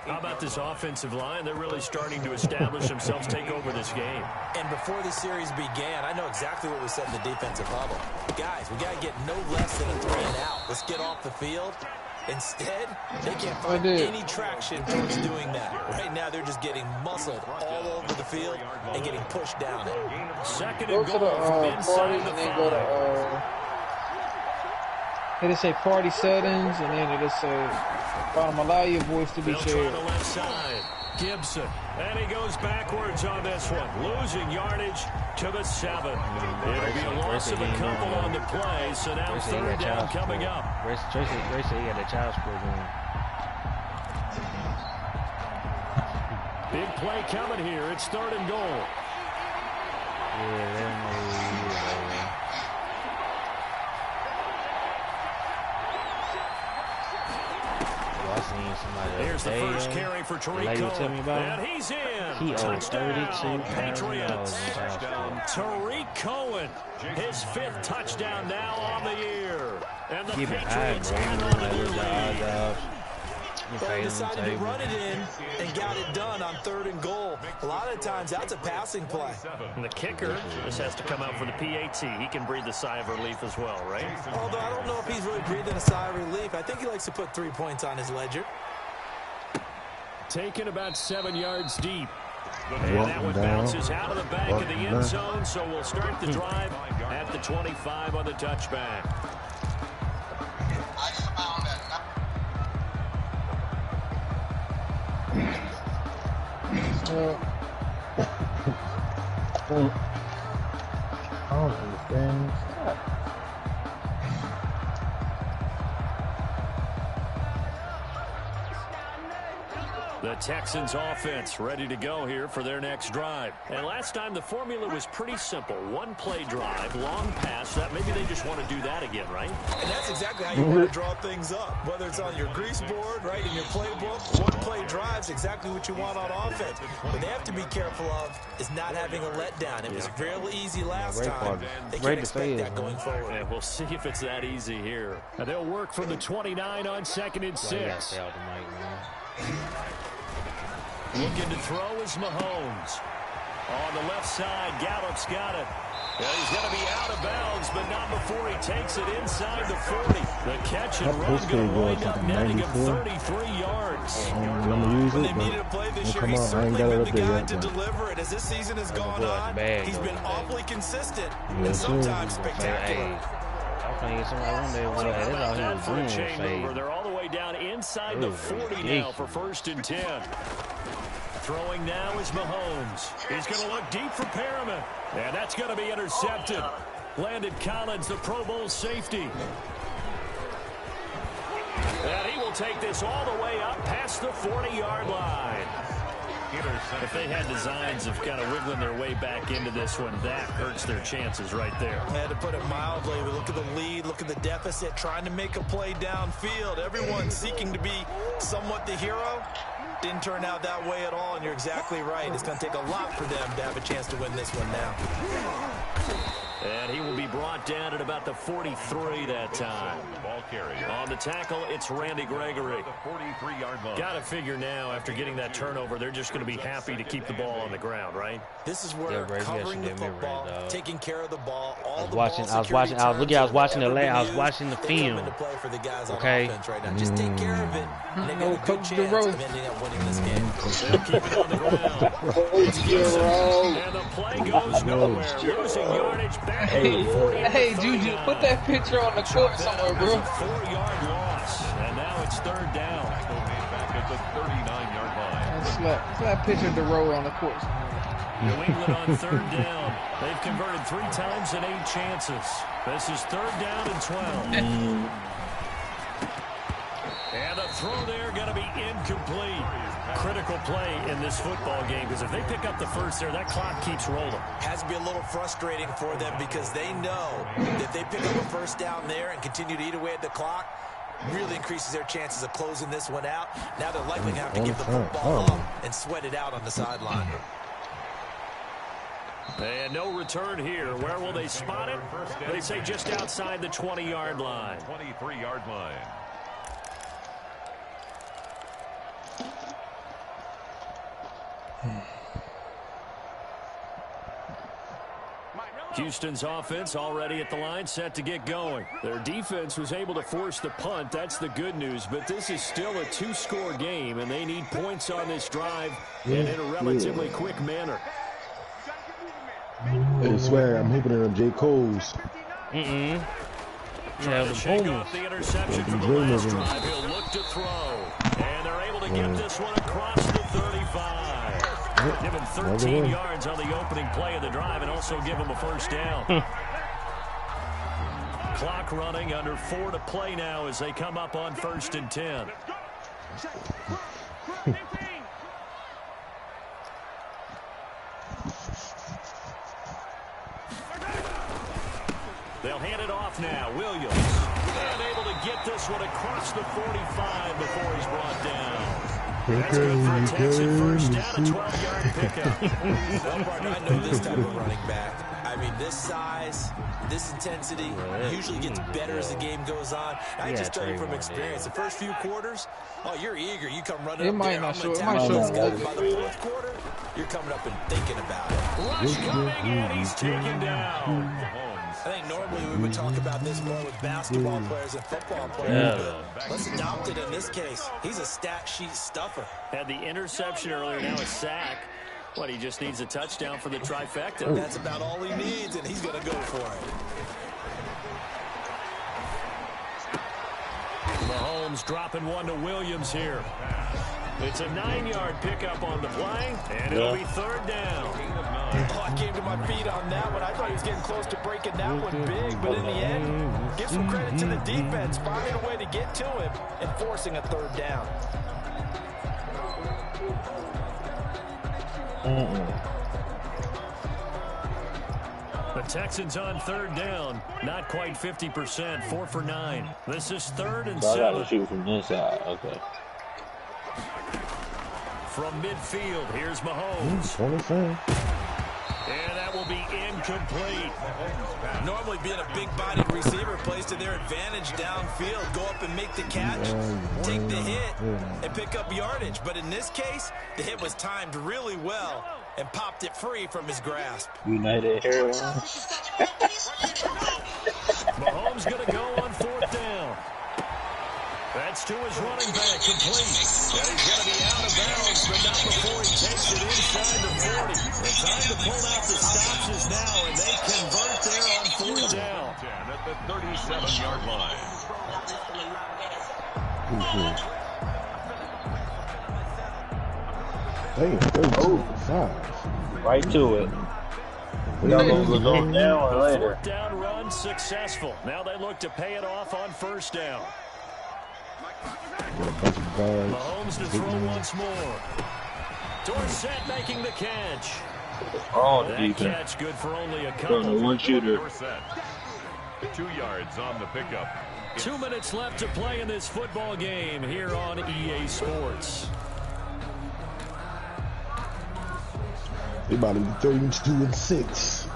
Speaker 1: How about this offensive line? They're really starting to establish themselves, take over this game.
Speaker 3: And before the series began, I know exactly what we said in the defensive huddle. Guys, we got to get no less than a 3 and out. Let's get off the field. Instead, they can't find any traction towards doing that. Right now, they're just getting muscled all over the field and getting pushed down.
Speaker 1: Second and goal from inside the 5.
Speaker 9: It'll say party settings, and then it'll say, allow your voice to be shared.
Speaker 1: They'll try the left side. Gibson, and he goes backwards on this one, losing yardage to the 7. It'll be a loss of a couple on the play, so now third down coming up.
Speaker 5: Tracy got that child support going.
Speaker 1: Big play coming here. It's third and goal. Here's the first carry for Tariq Cohen, and he's in. Touchdown, Patriots. Tariq Cohen, his 5th touchdown now on the year. And the Patriots hang on to their lead.
Speaker 3: Well, he decided to run it in and got it done on third and goal. A lot of times, that's a passing play.
Speaker 1: And the kicker just has to come out for the PAT. He can breathe a sigh of relief as well, right?
Speaker 3: Although I don't know if he's really breathing a sigh of relief. I think he likes to put 3 points on his ledger.
Speaker 1: Taken about 7 yards deep. And that one bounces out of the back of the end zone, so we'll start the drive at the 25 on the touchback.
Speaker 9: I don't understand.
Speaker 1: The Texans offense ready to go here for their next drive. And last time the formula was pretty simple. One play drive, long pass. That maybe they just want to do that again, right?
Speaker 3: And that's exactly how you want to draw things up. Whether it's on your grease board, right, in your playbook, one play drive's exactly what you want on offense. What they have to be careful of is not having a letdown. It was real easy last time. They can't expect that going forward.
Speaker 1: And we'll see if it's that easy here. And they'll work from the 29 on 2nd and 6. Looking to throw is Mahomes. On the left side, Gallup's got it. Well, he's going to be out of bounds, but not before he takes it inside the 40. The catch and run going to wind up netting him 33 yards.
Speaker 3: When they needed to play this year, he's certainly been the guy to deliver it. As this season has gone on, he's been awfully consistent and sometimes spectacular.
Speaker 1: For a changeover. They're all the way down inside the 40 now for 1st and 10. Throwing now is Mahomes. He's going to look deep for Perriman. And that's going to be intercepted. Landon Collins, the Pro Bowl safety. And he will take this all the way up past the 40-yard line. If they had designs of kind of wiggling their way back into this one, that hurts their chances right there.
Speaker 3: To put it mildly, we look at the lead, look at the deficit, trying to make a play downfield. Everyone seeking to be somewhat the hero. Didn't turn out that way at all, and you're exactly right. It's going to take a lot for them to have a chance to win this one now.
Speaker 1: And he will be brought down at about the 43 that time. On the tackle, it's Randy Gregory. Got to figure now, after getting that turnover, they're just going to be happy to keep the ball on the ground, right?
Speaker 3: This is where covering the football, taking care of the ball,
Speaker 5: I was watching the film. Okay.
Speaker 3: Just take care of it, and they got a good chance of ending up winning this game.
Speaker 1: Keep it on the ground. And the play goes nowhere. Losing yardage.
Speaker 9: Hey, Juju, put that picture on the court somewhere, bro.
Speaker 1: 4-yard loss, and now it's 3rd down.
Speaker 2: Back at the 39-yard line.
Speaker 9: Slap picture of the row on the court.
Speaker 1: New England on 3rd down. They've converted 3 times in 8 chances. This is 3rd down and 12. And the throw there going to be incomplete. Critical play in this football game, because if they pick up the first there, that clock keeps rolling.
Speaker 3: Has to be a little frustrating for them, because they know that if they pick up a first down there and continue to eat away at the clock, really increases their chances of closing this one out. Now they're likely going to have to give the football up and sweat it out on the sideline.
Speaker 1: And no return here. Where will they spot it? They say just outside the 20-yard line.
Speaker 2: 23-yard line.
Speaker 1: Houston's offense already at the line, set to get going. Their defense was able to force the punt. That's the good news. But this is still a 2-score game, and they need points on this drive and in a relatively quick manner.
Speaker 7: Hey, Swag, I'm hoping they're J. Cole's.
Speaker 1: Trying to shake off the interception from the last drive. He'll look to throw. And they're able to get this one across the 35. Give him 13 yards on the opening play of the drive and also give him a first down. Clock running, under 4 to play now as they come up on 1st and 10. They'll hand it off now. Williams. And able to get this one across the 45 before he's brought down. That's good for a Texan first down, a 12-yard pickup.
Speaker 3: I know this type of running back. I mean, this size, this intensity usually gets better as the game goes on. I just tell you from experience, the first few quarters, you're eager. You come running up there. I'm going to tackle this guy. By the 4th quarter, you're coming up and thinking about it.
Speaker 1: Rush coming in. He's taken down.
Speaker 3: I think normally we would talk about this more with basketball players and football players. Let's adopt it in this case. He's a stat sheet stuffer.
Speaker 1: Had the interception earlier, now a sack. He just needs a touchdown for the trifecta.
Speaker 3: That's about all he needs, and he's going to go for it.
Speaker 1: Mahomes dropping one to Williams here. It's a 9-yard pickup on the play, and it'll be 3rd down.
Speaker 3: I came to my feet on that one. I thought he was getting close to breaking that one big, but in the end, give some credit to the defense, finding a way to get to him and forcing a 3rd down.
Speaker 1: The Texans on third down. Not quite 50%. 4 for 9. This is 3rd and 7.
Speaker 5: I got to shoot from this side. Okay.
Speaker 1: From midfield, here's Mahomes. And that will be incomplete.
Speaker 3: Normally being a big-bodied receiver plays to their advantage downfield. Go up and make the catch, take the hit, and pick up yardage. But in this case, the hit was timed really well and popped it free from his grasp.
Speaker 5: United Airlines.
Speaker 1: Mahomes going to go on 4th down. That's to his running back, complete. And he's going to be out of bounds, but not before he takes it inside the 40. The time to pull out the stops is now, and they convert there on 4th down.
Speaker 2: At the 37-yard line.
Speaker 5: Right to it. Y'all gonna go down or later?
Speaker 1: 4th down run successful. Now they look to pay it off on 1st down. Mahomes to throw once more. Dorsett making the catch.
Speaker 5: Oh,
Speaker 1: that catch good for only a couple.
Speaker 5: One shooter.
Speaker 2: 2 yards on the pickup.
Speaker 1: 2 minutes left to play in this football game here on EA Sports.
Speaker 7: They about to be 32-6.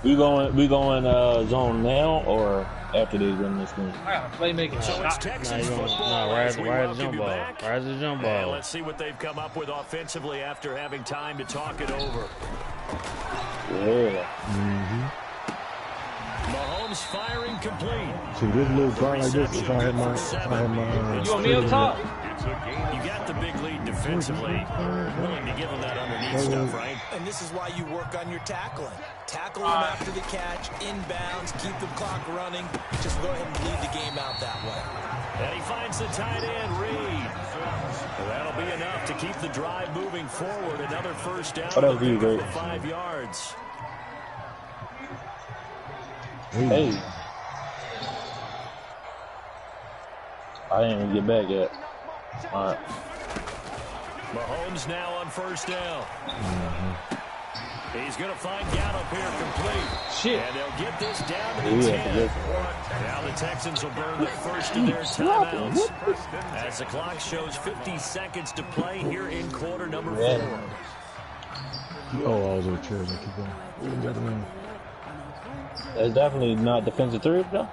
Speaker 5: We going zone now or after they win this game?
Speaker 9: Playmaking.
Speaker 1: So it's Texans football.
Speaker 5: Rise the jump ball. Rise the jump ball.
Speaker 1: And let's see what they've come up with offensively after having time to talk it over.
Speaker 5: Yeah.
Speaker 1: Mahomes firing complete.
Speaker 7: See, this little guy like this, if I had my
Speaker 9: you want me up top?
Speaker 1: You got the big lead defensively. Willing to give him that underneath stuff, right?
Speaker 3: And this is why you work on your tackling. Tackle him after the catch, inbounds, keep the clock running. Just go ahead and lead the game out that way.
Speaker 1: And he finds the tight end, Reed. That'll be enough to keep the drive moving forward. Another 1st down.
Speaker 5: That was great.
Speaker 1: 5 yards.
Speaker 5: Hey. I didn't even get back yet. All right.
Speaker 1: Mahomes now on 1st down. He's going to find Gallup here complete.
Speaker 9: Shit.
Speaker 1: And they'll get this down to the 10. Now the Texans will burn the first of their timeouts as the clock shows 50 seconds to play here in quarter number 4.
Speaker 7: Oh, I was over chairs. Keep going.
Speaker 5: That's definitely not defensive 3, though.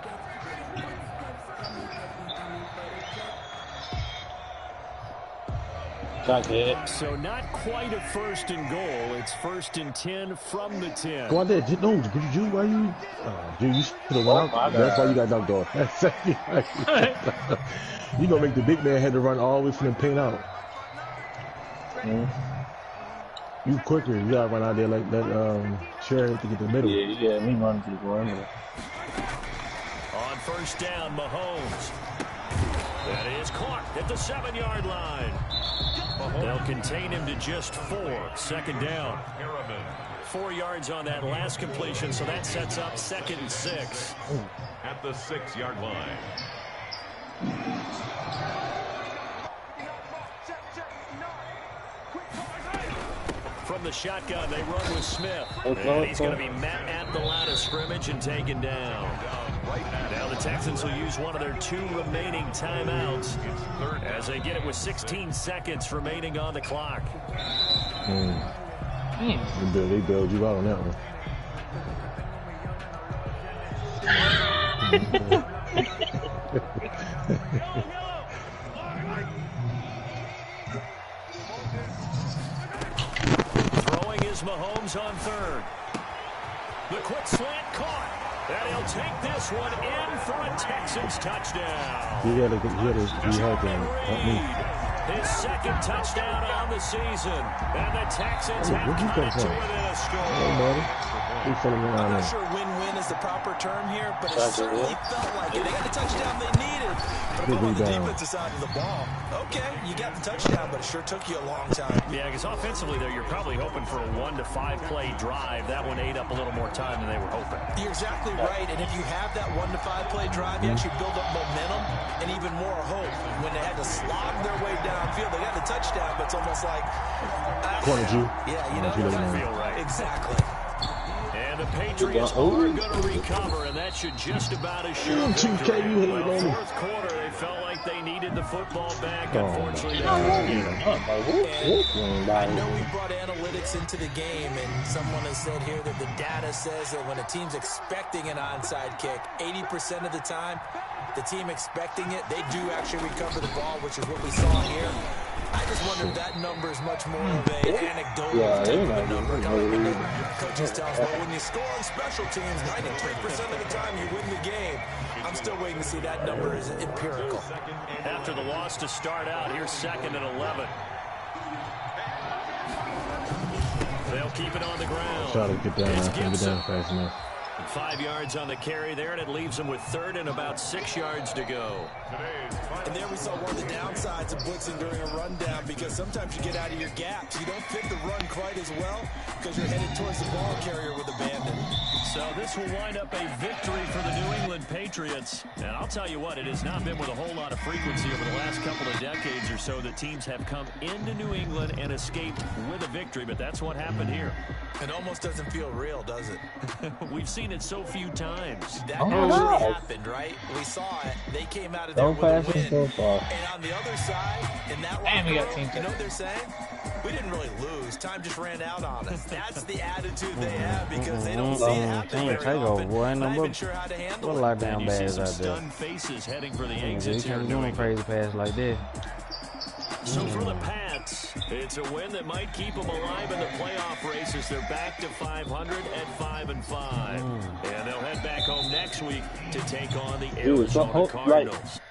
Speaker 1: So not quite a 1st and goal. It's 1st and 10 from the 10.
Speaker 7: Go out there. No, why you? Dude, you should have went out. That's why you got knocked off. You gonna make the big man had to run all the way from the paint out. You quicker. You gotta run out there like that. Cherry to get the middle.
Speaker 5: Yeah, you got me running to the perimeter.
Speaker 1: On 1st down, Mahomes. That is caught at the 7-yard line. They'll contain him to just 4. 2nd down. 4 yards on that last completion, so that sets up 2nd and 6.
Speaker 2: At the 6-yard line.
Speaker 1: From the shotgun, they run with Smith. And he's going to be met at the line of scrimmage and taken down. Now the Texans will use one of their 2 remaining timeouts as they get it with 16 seconds remaining on the clock.
Speaker 7: They bailed you out on that one.
Speaker 1: Throwing is Mahomes on 3rd. The quick slant caught. And he'll take this one in for a Texans touchdown.
Speaker 7: He had to help me.
Speaker 1: His 2nd touchdown on the season. And the Texans have cut it to within a score.
Speaker 3: I'm not sure win-win is the proper term here, but it certainly felt like it. They got the touchdown they needed. But on the defensive side of the ball, okay, you got the touchdown, but it sure took you a long time.
Speaker 1: Yeah, because offensively there, you're probably hoping for a 1 to 5 play drive. That one ate up a little more time than they were hoping.
Speaker 3: You're exactly right, and if you have that 1 to 5 play drive, you actually build up momentum and even more hope when they had to slog their way down downfield. They got the touchdown, but it's almost like...
Speaker 7: Cornered you.
Speaker 3: Yeah, you know,
Speaker 1: Doesn't feel right.
Speaker 3: Exactly.
Speaker 1: And the Patriots are going to recover, and that should just about assure victory. Well, fourth quarter, they felt like they needed the football back. Unfortunately, they didn't get it.
Speaker 3: I know we brought analytics into the game, and someone has said here that the data says that when a team's expecting an onside kick, 80% of the time, the team expecting it, they do actually recover the ball, which is what we saw here. I just wonder if that number is much more of an anecdotal type of a number. Coaches tell us, well, when you score on special teams, 93% of the time you win the game. I'm still waiting to see that number is empirical.
Speaker 1: After the loss to start out, here's 2nd and 11. They'll keep it on the ground.
Speaker 7: Try to get down. I can't get down fast enough.
Speaker 1: 5 yards on the carry there, and it leaves them with 3rd and about 6 yards to go.
Speaker 3: And there we saw one of the downsides of blitzing during a rundown, because sometimes you get out of your gaps. You don't fit the run quite as well because you're headed towards the ball carrier with abandon.
Speaker 1: So this will wind up a victory for the New England Patriots. And I'll tell you what, it has not been with a whole lot of frequency over the last couple of decades or so that teams have come into New England and escaped with a victory, but that's what happened here.
Speaker 3: It almost doesn't feel real, does it?
Speaker 1: We've seen it so few times.
Speaker 3: That actually happened, right? We saw it. They came out of there with a win. And on the other side, in that locker room, you know what they're saying? We didn't really lose. Time just ran out on us. That's the attitude they have because they don't see it happen very often. Not even sure how to handle it.
Speaker 5: What lockdown bags out there?
Speaker 1: Stunned faces heading for the
Speaker 5: You
Speaker 1: exits here.
Speaker 5: can't do no crazy pass like that.
Speaker 1: So for the Pats, it's a win that might keep them alive in the playoff race as they're back to 500 at 5-5. And they'll head back home next week to take on the Arizona Cardinals.